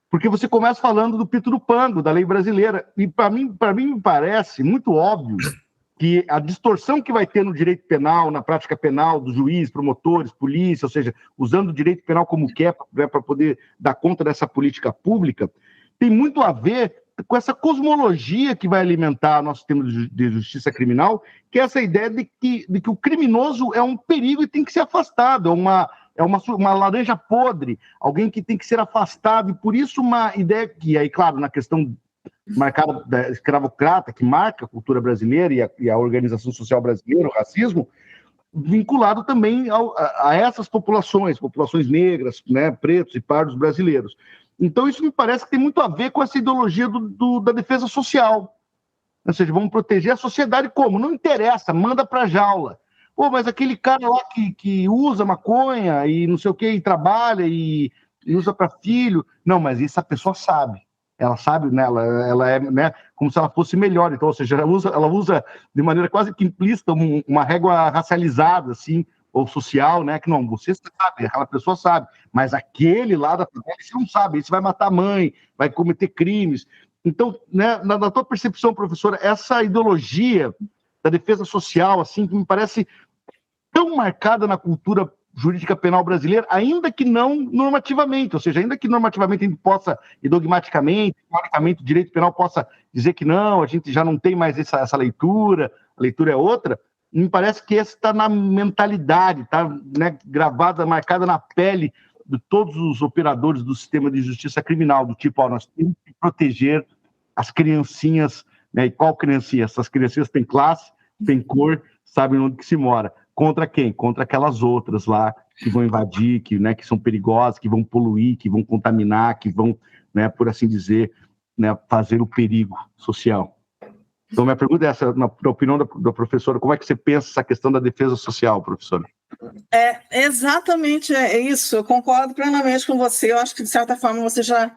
porque você começa falando do pito do pango, da lei brasileira, e para mim me parece muito óbvio que a distorção que vai ter no direito penal, na prática penal dos juízes, promotores, polícia, ou seja, usando o direito penal como quer, né, para poder dar conta dessa política pública, tem muito a ver com essa cosmologia que vai alimentar nosso sistema de justiça criminal, que é essa ideia de que o criminoso é um perigo e tem que ser afastado, é uma laranja podre, alguém que tem que ser afastado, e por isso uma ideia que, aí, claro, na questão marcada da escravocrata, que marca a cultura brasileira e a organização social brasileira, o racismo, vinculado também a essas populações negras, né, pretos e pardos brasileiros. Então, isso me parece que tem muito a ver com essa ideologia da defesa social. Ou seja, vamos proteger a sociedade como? Não interessa, manda para a jaula. Pô, mas aquele cara lá que usa maconha e não sei o que, e trabalha e usa para filho. Não, mas isso a pessoa sabe. Ela sabe, né? Ela é, né, como se ela fosse melhor. Então, ou seja, ela usa de maneira quase que implícita uma régua racializada, assim, ou social, né? Que não, você sabe, aquela pessoa sabe, mas aquele lá da família, você não sabe, você vai matar a mãe, vai cometer crimes. Então, né, na tua percepção, professora, essa ideologia da defesa social, assim, que me parece tão marcada na cultura jurídica penal brasileira, ainda que não normativamente, ou seja, ainda que normativamente a gente possa, e dogmaticamente, teoricamente, o direito penal possa dizer que não, a gente já não tem mais essa leitura, a leitura é outra, me parece que essa está na mentalidade, está, né, gravada, marcada na pele de todos os operadores do sistema de justiça criminal, do tipo, ó, nós temos que proteger as criancinhas, né, e qual criancinha? Essas criancinhas têm classe, têm cor, sabem onde que se mora. Contra quem? Contra aquelas outras lá que vão invadir, que são perigosas, que vão poluir, que vão contaminar, que vão, né, por assim dizer, né, fazer o perigo social. Então, minha pergunta é essa, na opinião da professora, como é que você pensa essa questão da defesa social, professora? Exatamente isso, eu concordo plenamente com você, eu acho que, de certa forma, você já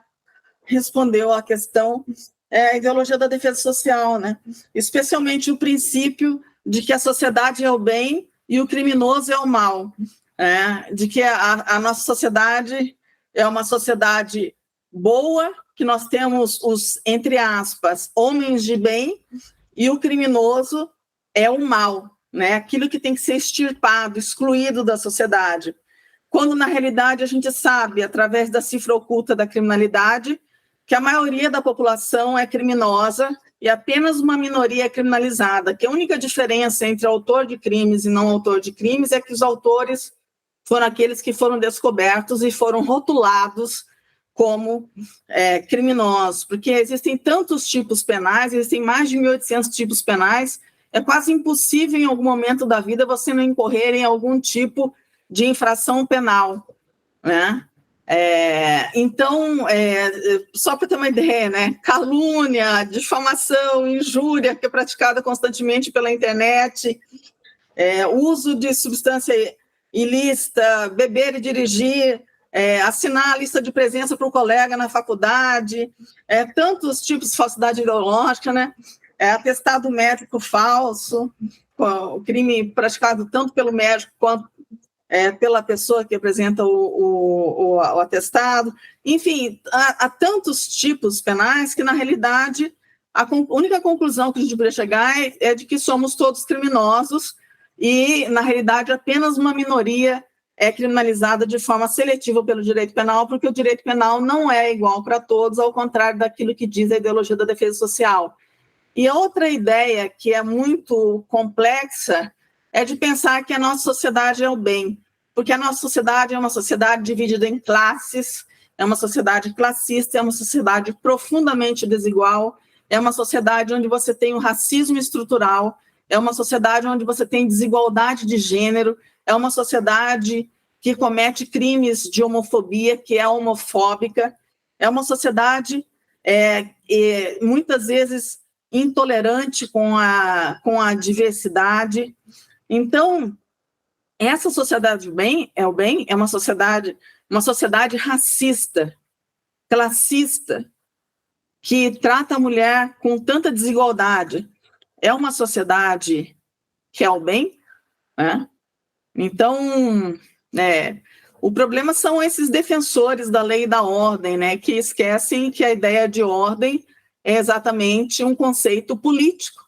respondeu à questão, a ideologia da defesa social, né? Especialmente o princípio de que a sociedade é o bem e o criminoso é o mal, de que a nossa sociedade é uma sociedade boa, que nós temos os, entre aspas, homens de bem, e o criminoso é o mal, né? Aquilo que tem que ser extirpado, excluído da sociedade. Quando, na realidade, a gente sabe, através da cifra oculta da criminalidade, que a maioria da população é criminosa e apenas uma minoria é criminalizada, que a única diferença entre autor de crimes e não autor de crimes é que os autores foram aqueles que foram descobertos e foram rotulados como criminosos, porque existem tantos tipos penais, existem mais de 1.800 tipos penais, é quase impossível em algum momento da vida você não incorrer em algum tipo de infração penal, né? Então, só para ter uma ideia, né? Calúnia, difamação, injúria, que é praticada constantemente pela internet, uso de substância ilícita, beber e dirigir, assinar a lista de presença para o colega na faculdade, tantos tipos de falsidade ideológica, né? Atestado médico falso, o crime praticado tanto pelo médico quanto pela pessoa que apresenta o atestado. Enfim, há tantos tipos penais que, na realidade, a única conclusão que a gente poderia chegar é de que somos todos criminosos e, na realidade, apenas uma minoria é criminalizada de forma seletiva pelo direito penal, porque o direito penal não é igual para todos, ao contrário daquilo que diz a ideologia da defesa social. E outra ideia que é muito complexa é de pensar que a nossa sociedade é o bem, porque a nossa sociedade é uma sociedade dividida em classes, é uma sociedade classista, é uma sociedade profundamente desigual, é uma sociedade onde você tem o racismo estrutural, é uma sociedade onde você tem desigualdade de gênero, é uma sociedade que comete crimes de homofobia, que é homofóbica, é uma sociedade muitas vezes intolerante com a diversidade. Então, essa sociedade do bem é uma sociedade racista, classista, que trata a mulher com tanta desigualdade, é uma sociedade que é o bem? Né? Então, o problema são esses defensores da lei e da ordem, né, que esquecem que a ideia de ordem é exatamente um conceito político,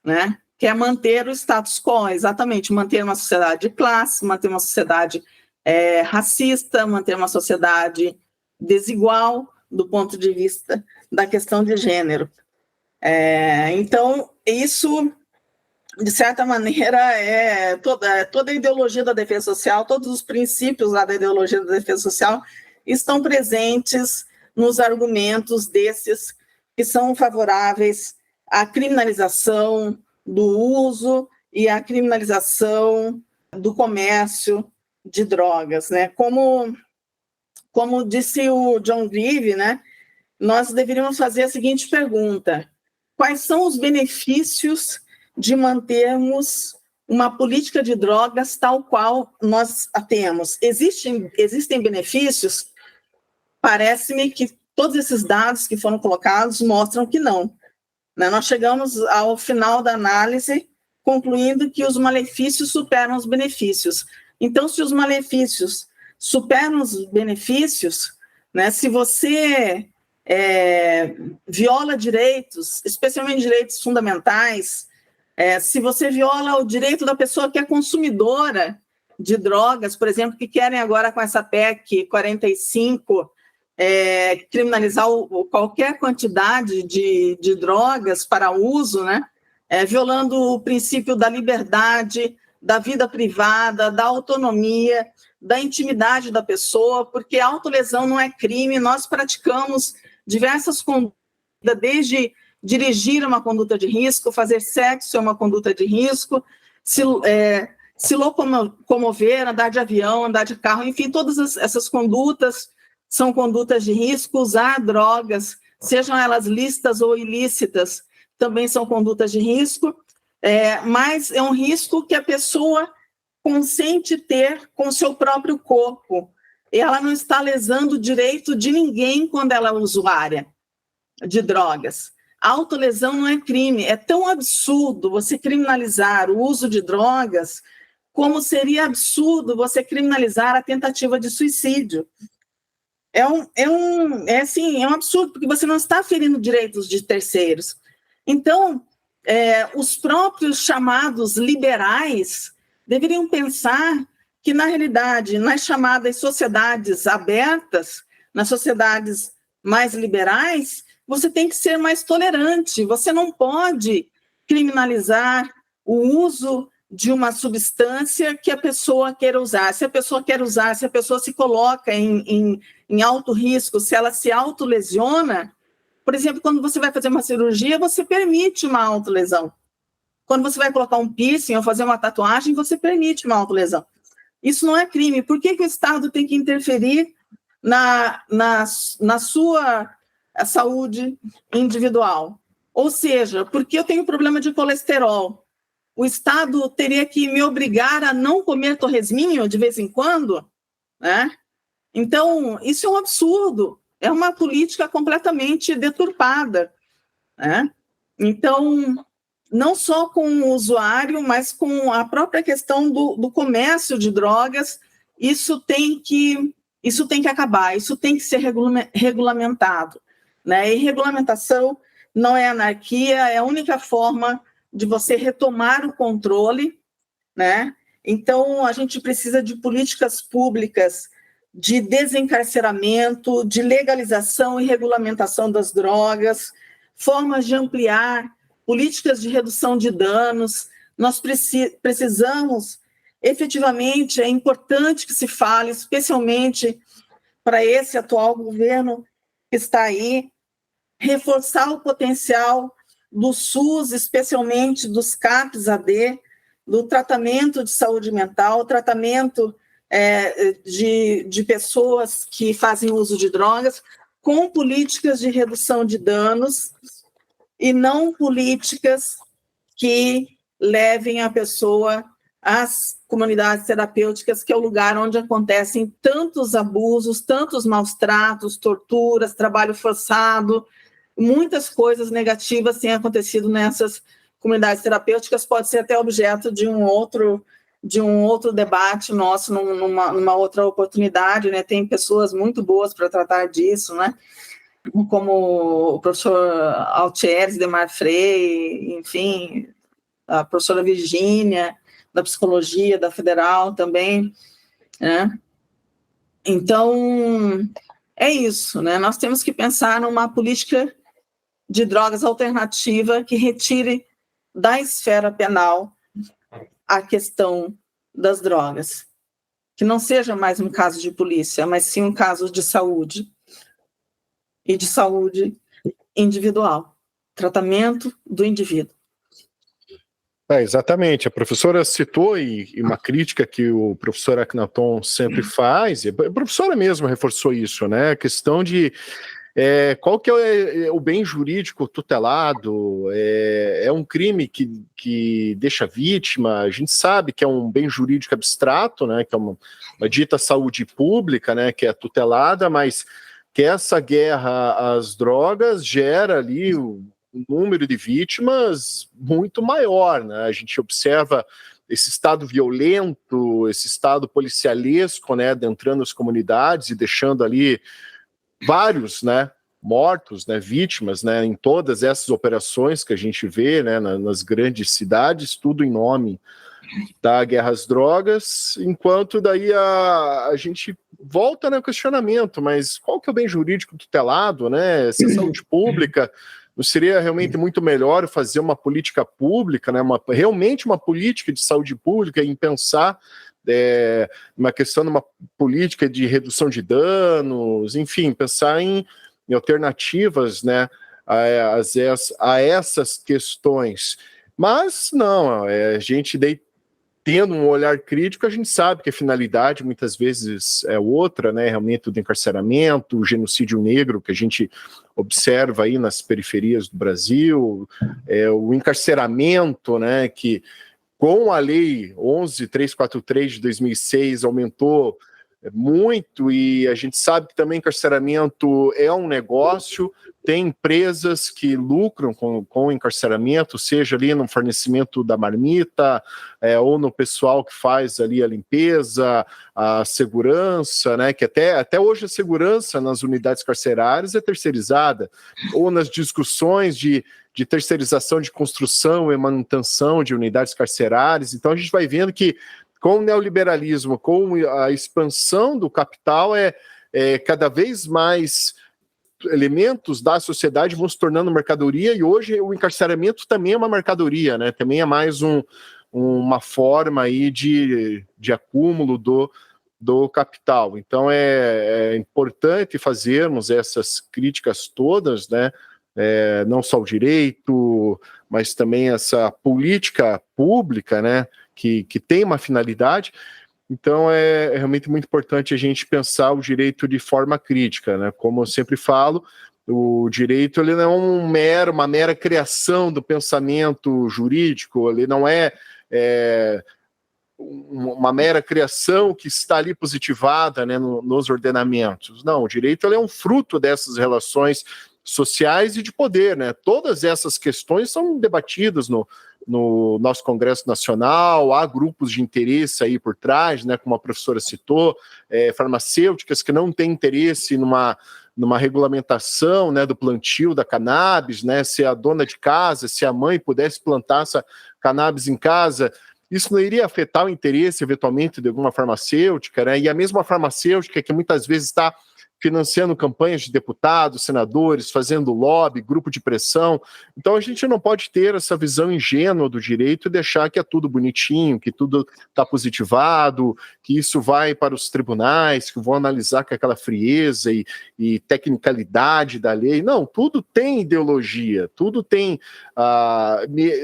né, que é manter o status quo, exatamente, manter uma sociedade de classe, manter uma sociedade racista, manter uma sociedade desigual do ponto de vista da questão de gênero. Então, isso, de certa maneira, toda a ideologia da defesa social, todos os princípios lá da ideologia da defesa social estão presentes nos argumentos desses que são favoráveis à criminalização do uso e à criminalização do comércio de drogas, né? Como disse o John Greaves, né? Nós deveríamos fazer a seguinte pergunta: quais são os benefícios de mantermos uma política de drogas tal qual nós a temos? Existem benefícios? Parece-me que todos esses dados que foram colocados mostram que não. Né? Nós chegamos ao final da análise concluindo que os malefícios superam os benefícios. Então, se os malefícios superam os benefícios, né, se você viola direitos, especialmente direitos fundamentais, se você viola o direito da pessoa que é consumidora de drogas, por exemplo, que querem agora com essa PEC 45 criminalizar qualquer quantidade de drogas para uso, né? Violando o princípio da liberdade, da vida privada, da autonomia, da intimidade da pessoa, porque a autolesão não é crime, nós praticamos diversas condutas, desde dirigir uma conduta de risco, fazer sexo é uma conduta de risco, se locomover, andar de avião, andar de carro, enfim, todas essas condutas são condutas de risco. Usar drogas, sejam elas lícitas ou ilícitas, também são condutas de risco, mas é um risco que a pessoa consente ter com o seu próprio corpo. E ela não está lesando o direito de ninguém quando ela é usuária de drogas. A autolesão não é crime. É tão absurdo você criminalizar o uso de drogas como seria absurdo você criminalizar a tentativa de suicídio. É um absurdo, porque você não está ferindo direitos de terceiros. Então, os próprios chamados liberais deveriam pensar que, na realidade, nas chamadas sociedades abertas, nas sociedades mais liberais, você tem que ser mais tolerante, você não pode criminalizar o uso de uma substância que a pessoa queira usar. Se a pessoa quer usar, se a pessoa se coloca em alto risco, se ela se autolesiona, por exemplo, quando você vai fazer uma cirurgia, você permite uma autolesão. Quando você vai colocar um piercing ou fazer uma tatuagem, você permite uma autolesão. Isso não é crime. Por que o Estado tem que interferir na sua saúde individual? Ou seja, porque eu tenho problema de colesterol, o Estado teria que me obrigar a não comer torresminho de vez em quando? Né? Então, isso é um absurdo. É uma política completamente deturpada. Né? Então, não só com o usuário, mas com a própria questão do comércio de drogas, isso tem que acabar, isso tem que ser regulamentado. Né? E regulamentação não é anarquia, é a única forma de você retomar o controle. Né? Então, a gente precisa de políticas públicas de desencarceramento, de legalização e regulamentação das drogas, formas de ampliar políticas de redução de danos. Nós precisamos, efetivamente, é importante que se fale, especialmente para esse atual governo que está aí, reforçar o potencial do SUS, especialmente dos CAPS-AD, do tratamento de saúde mental, tratamento de pessoas que fazem uso de drogas, com políticas de redução de danos e não políticas que levem a pessoa às comunidades terapêuticas, que é o lugar onde acontecem tantos abusos, tantos maus tratos, torturas, trabalho forçado, muitas coisas negativas têm acontecido nessas comunidades terapêuticas, pode ser até objeto de um outro debate nosso numa outra oportunidade, né? Tem pessoas muito boas para tratar disso, né? Como o professor Altieres, Demar Frei, enfim, a professora Virgínia, da Psicologia, da Federal também, né? Então, é isso, né? Nós temos que pensar numa política de drogas alternativa que retire da esfera penal a questão das drogas, que não seja mais um caso de polícia, mas sim um caso de saúde, e de saúde individual, tratamento do indivíduo. Exatamente, a professora citou, e uma crítica que o professor Akhenaton sempre faz, e a professora mesmo reforçou isso, né, a questão de qual que é o bem jurídico tutelado, é um crime que deixa vítima, a gente sabe que é um bem jurídico abstrato, né, que é uma dita saúde pública, né, que é tutelada, mas que essa guerra às drogas gera ali um número de vítimas muito maior, né? A gente observa esse estado violento, esse estado policialesco, né, adentrando as comunidades e deixando ali vários, né, mortos, né, vítimas, né, em todas essas operações que a gente vê, né, nas grandes cidades, tudo em nome da guerra às drogas, enquanto daí a gente volta no questionamento, mas qual que é o bem jurídico tutelado, né, essa saúde pública, não seria realmente muito melhor fazer uma política pública, né, realmente uma política de saúde pública, em pensar uma questão de uma política de redução de danos, enfim, pensar em alternativas, né, a essas questões. Mas não, a gente tendo um olhar crítico, a gente sabe que a finalidade muitas vezes é outra, né, realmente o encarceramento, o genocídio negro que a gente observa aí nas periferias do Brasil, o encarceramento, né, que com a lei 11.343 de 2006 aumentou muito, e a gente sabe que também encarceramento é um negócio, tem empresas que lucram com o encarceramento, seja ali no fornecimento da marmita, ou no pessoal que faz ali a limpeza, a segurança, né, que até hoje a segurança nas unidades carcerárias é terceirizada, ou nas discussões de terceirização de construção e manutenção de unidades carcerárias. Então a gente vai vendo que com o neoliberalismo, com a expansão do capital, cada vez mais elementos da sociedade vão se tornando mercadoria, e hoje o encarceramento também é uma mercadoria, né? Também é mais uma forma aí de acúmulo do capital. Então é importante fazermos essas críticas todas, né? Não só o direito, mas também essa política pública, né? Que tem uma finalidade. Então é realmente muito importante a gente pensar o direito de forma crítica, né? Como eu sempre falo, o direito ele não é uma mera criação do pensamento jurídico, ele não é uma mera criação que está ali positivada, né, nos ordenamentos. Não, o direito ele é um fruto dessas relações sociais e de poder, né? Todas essas questões são debatidas no nosso Congresso Nacional, há grupos de interesse aí por trás, né, como a professora citou, farmacêuticas que não têm interesse numa regulamentação, né, do plantio da cannabis, né, se a dona de casa, se a mãe pudesse plantar essa cannabis em casa, isso não iria afetar o interesse, eventualmente, de alguma farmacêutica, né? E a mesma farmacêutica que muitas vezes está financiando campanhas de deputados, senadores, fazendo lobby, grupo de pressão. Então a gente não pode ter essa visão ingênua do direito e deixar que é tudo bonitinho, que tudo está positivado, que isso vai para os tribunais, que vão analisar com aquela frieza e tecnicalidade da lei. Não, tudo tem ideologia, tudo tem,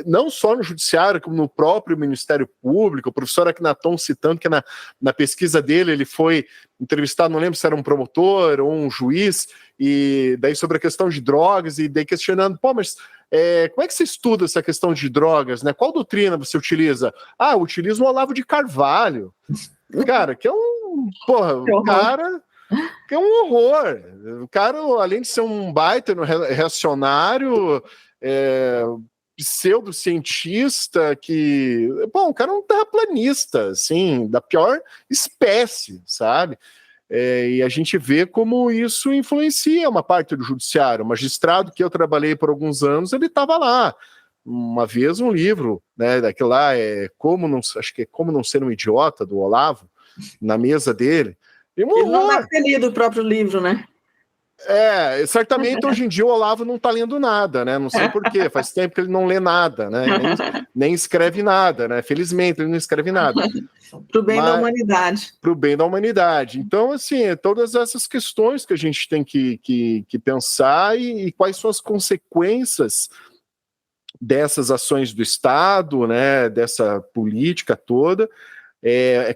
não só no judiciário, como no próprio Ministério Público. O professor Akhenaton citando que na pesquisa dele ele foi entrevistado, não lembro se era um promotor ou um juiz, e daí sobre a questão de drogas, e daí questionando, mas como é que você estuda essa questão de drogas, né? Qual doutrina você utiliza? Eu utilizo o Olavo de Carvalho. Cara, que é um cara Que é um horror. O cara, além de ser um baita reacionário, pseudocientista, que... Bom, o cara é um terraplanista, assim, da pior espécie, sabe? E a gente vê como isso influencia uma parte do judiciário. O magistrado que eu trabalhei por alguns anos, ele estava lá. Uma vez um livro, né, daquele lá, acho que é Como Não Ser um Idiota, do Olavo, na mesa dele. Ele não deve ter lido o próprio livro, né? Certamente hoje em dia o Olavo não está lendo nada, né? Não sei por quê, faz tempo que ele não lê nada, né? Nem escreve nada, né? Felizmente ele não escreve nada. Para o bem da humanidade. Para o bem da humanidade. Então, assim, todas essas questões que a gente tem que pensar e quais são as consequências dessas ações do Estado, né? Dessa política toda.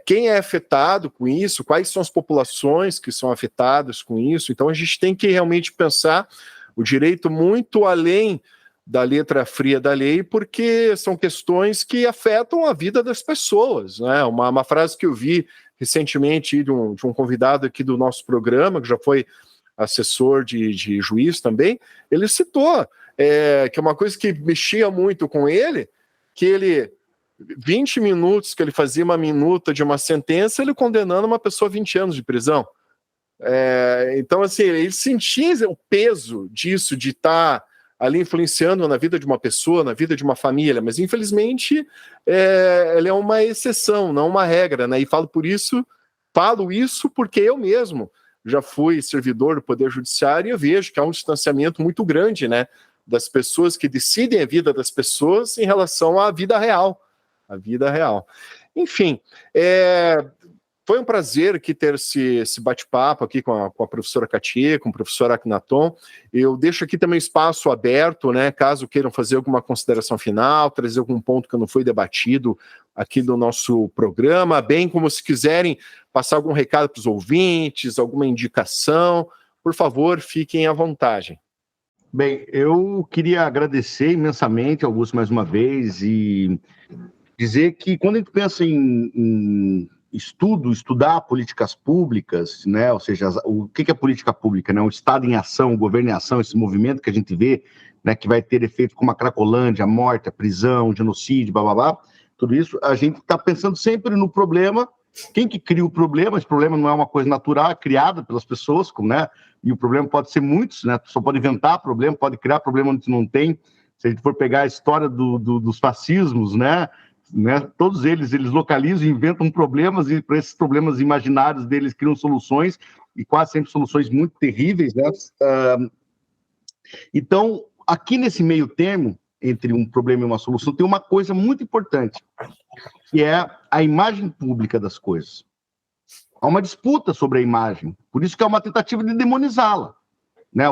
Quem é afetado com isso, quais são as populações que são afetadas com isso. Então a gente tem que realmente pensar o direito muito além da letra fria da lei, porque são questões que afetam a vida das pessoas, né? Uma frase que eu vi recentemente de um convidado aqui do nosso programa, que já foi assessor de juiz também, ele citou que é uma coisa que mexia muito com ele, que ele... 20 minutos que ele fazia uma minuta de uma sentença, ele condenando uma pessoa a 20 anos de prisão. Então, assim, ele sentia o peso disso, de estar ali influenciando na vida de uma pessoa, na vida de uma família, mas infelizmente ele é uma exceção, não uma regra, né? E falo isso porque eu mesmo já fui servidor do Poder Judiciário e eu vejo que há um distanciamento muito grande, né, das pessoas que decidem a vida das pessoas em relação à vida real. A vida real. Enfim, foi um prazer aqui ter esse bate-papo aqui com a professora Katia, com o professor Akhenaton. Eu deixo aqui também espaço aberto, né, caso queiram fazer alguma consideração final, trazer algum ponto que não foi debatido aqui do nosso programa, bem como se quiserem passar algum recado para os ouvintes, alguma indicação, por favor, fiquem à vontade. Bem, eu queria agradecer imensamente, Augusto, mais uma vez, e dizer que quando a gente pensa em estudar políticas públicas, né, ou seja, o que é política pública, né, o Estado em ação, o governo em ação, esse movimento que a gente vê, né, que vai ter efeito como a Cracolândia, a morte, a prisão, o genocídio, blá, blá, blá, tudo isso, a gente está pensando sempre no problema, quem que cria o problema, esse problema não é uma coisa natural, é criada pelas pessoas, né, e o problema pode ser muitos, né, só pode inventar problema, pode criar problema onde não tem. Se a gente for pegar a história dos fascismos, né, todos eles localizam e inventam problemas, e para esses problemas imaginários deles criam soluções, e quase sempre soluções muito terríveis, né? Então, aqui nesse meio termo, entre um problema e uma solução, tem uma coisa muito importante, que é a imagem pública das coisas. Há uma disputa sobre a imagem, por isso que é uma tentativa de demonizá-la, né?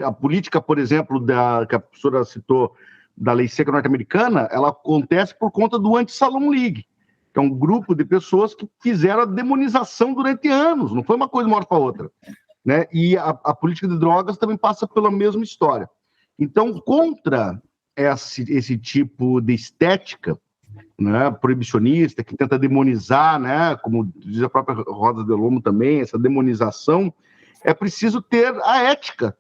A política, por exemplo, que a professora citou, da lei seca norte-americana, ela acontece por conta do Anti-Salon League, que é um grupo de pessoas que fizeram a demonização durante anos, não foi uma coisa uma hora para outra, né? E a política de drogas também passa pela mesma história. Então, contra esse tipo de estética, né, proibicionista, que tenta demonizar, né, como diz a própria Rosa de Lomo também, essa demonização, é preciso ter a ética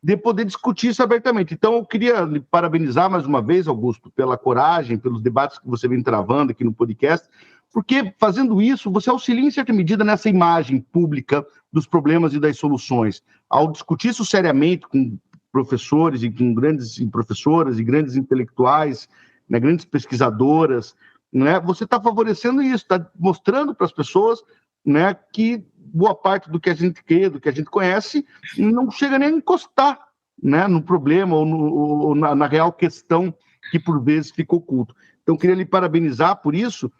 de poder discutir isso abertamente. Então, eu queria lhe parabenizar mais uma vez, Augusto, pela coragem, pelos debates que você vem travando aqui no podcast, porque fazendo isso, você auxilia em certa medida nessa imagem pública dos problemas e das soluções. Ao discutir isso seriamente com professores e com grandes professoras e grandes intelectuais, né, grandes pesquisadoras, né, você está favorecendo isso, está mostrando para as pessoas, né, que boa parte do que a gente quer, do que a gente conhece, não chega nem a encostar, né, no problema ou na real questão que por vezes fica oculto. Então, queria lhe parabenizar por isso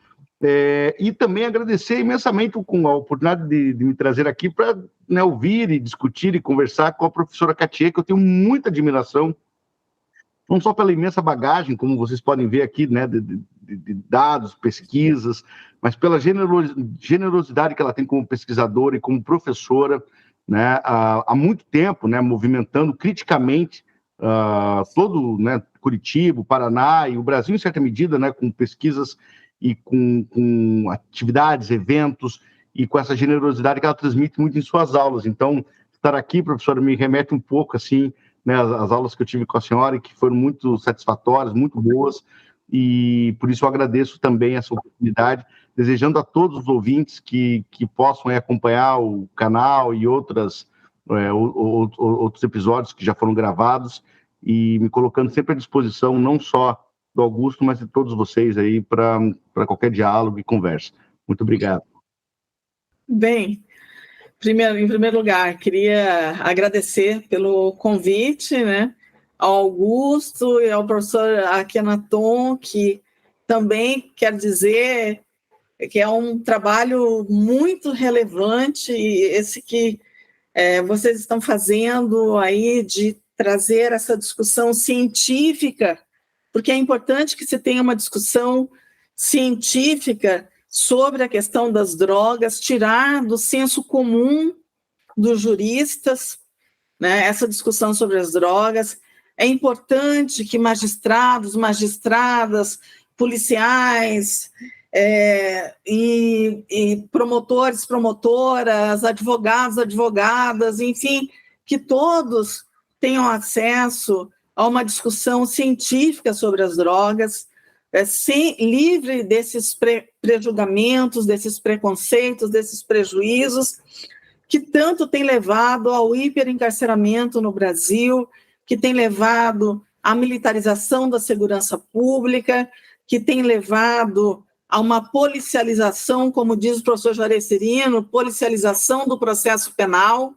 e também agradecer imensamente com a oportunidade de me trazer aqui para, né, ouvir e discutir e conversar com a professora Katia, que eu tenho muita admiração, não só pela imensa bagagem, como vocês podem ver aqui, né, de dados, pesquisas, mas pela generosidade que ela tem como pesquisadora e como professora, né, há muito tempo, né, movimentando criticamente todo, né, Curitiba, o Paraná e o Brasil, em certa medida, né, com pesquisas e com atividades, eventos, e com essa generosidade que ela transmite muito em suas aulas. Então, estar aqui, professora, me remete um pouco, assim, né, as aulas que eu tive com a senhora, e que foram muito satisfatórias, muito boas, e por isso eu agradeço também essa oportunidade, desejando a todos os ouvintes que possam acompanhar o canal e outros episódios que já foram gravados, e me colocando sempre à disposição, não só do Augusto, mas de todos vocês aí, para qualquer diálogo e conversa. Muito obrigado. Bem, em primeiro lugar, queria agradecer pelo convite, né, ao Augusto e ao professor Akhenaton, que também quer dizer que é um trabalho muito relevante, esse que vocês estão fazendo aí, de trazer essa discussão científica, porque é importante que se tenha uma discussão científica sobre a questão das drogas, tirar do senso comum dos juristas, né, essa discussão sobre as drogas. É importante que magistrados, magistradas, policiais e promotores, promotoras, advogados, advogadas, enfim, que todos tenham acesso a uma discussão científica sobre as drogas, livre desses prejulgamentos, desses preconceitos, desses prejuízos, que tanto tem levado ao hiperencarceramento no Brasil, que tem levado à militarização da segurança pública, que tem levado a uma policialização, como diz o professor Juarez Cirino, policialização do processo penal,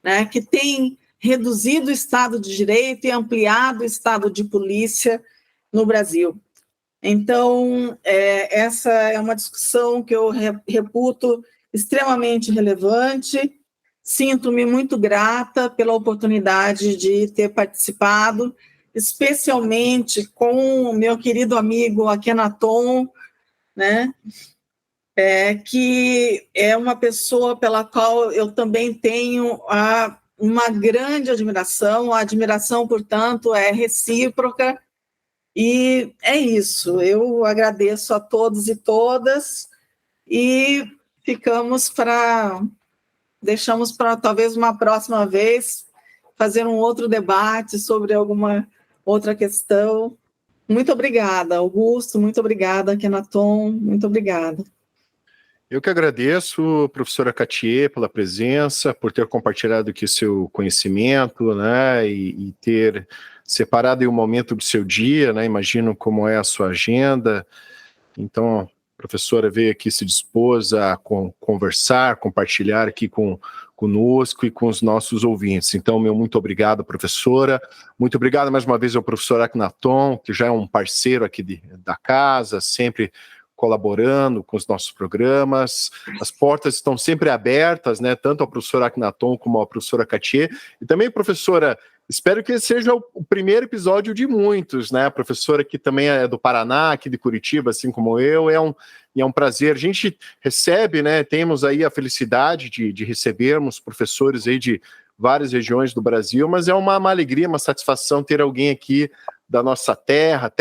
né, que tem reduzido o Estado de Direito e ampliado o Estado de polícia no Brasil. Então, essa é uma discussão que eu reputo extremamente relevante. Sinto-me muito grata pela oportunidade de ter participado, especialmente com o meu querido amigo Akhenaton, né, que é uma pessoa pela qual eu também tenho uma grande admiração. A admiração, portanto, é recíproca, e é isso. Eu agradeço a todos e todas, e deixamos para talvez uma próxima vez fazer um outro debate sobre alguma outra questão. Muito obrigada, Augusto, muito obrigada, Akhenaton, muito obrigada. Eu que agradeço, professora Cattier, pela presença, por ter compartilhado aqui seu conhecimento, né, e ter separado aí um momento do seu dia, né, imagino como é a sua agenda. Então, a professora veio aqui, se dispôs a conversar, compartilhar aqui conosco e com os nossos ouvintes. Então, meu muito obrigado, professora. Muito obrigado mais uma vez ao professor Akhenaton, que já é um parceiro aqui da casa, sempre colaborando com os nossos programas. As portas estão sempre abertas, né, tanto ao professor Akhenaton como à professora Cattier. E também, professora, espero que esse seja o primeiro episódio de muitos, né? A professora que também é do Paraná, aqui de Curitiba, assim como eu, é um prazer. A gente recebe, né? Temos aí a felicidade de recebermos professores aí de várias regiões do Brasil, mas é uma alegria, uma satisfação ter alguém aqui da nossa terra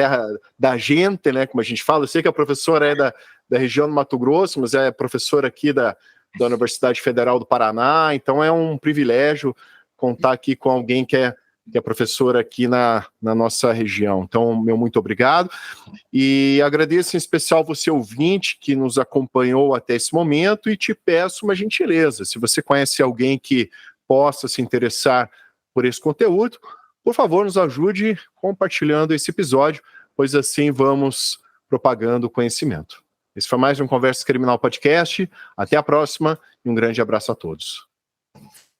da gente, né? Como a gente fala. Eu sei que a professora é da região do Mato Grosso, mas é professora aqui da Universidade Federal do Paraná, então é um privilégio contar aqui com alguém que é professora aqui na nossa região. Então, meu muito obrigado. E agradeço em especial você, ouvinte, que nos acompanhou até esse momento, e te peço uma gentileza. Se você conhece alguém que possa se interessar por esse conteúdo, por favor, nos ajude compartilhando esse episódio, pois assim vamos propagando o conhecimento. Esse foi mais um Conversa Criminal Podcast. Até a próxima e um grande abraço a todos.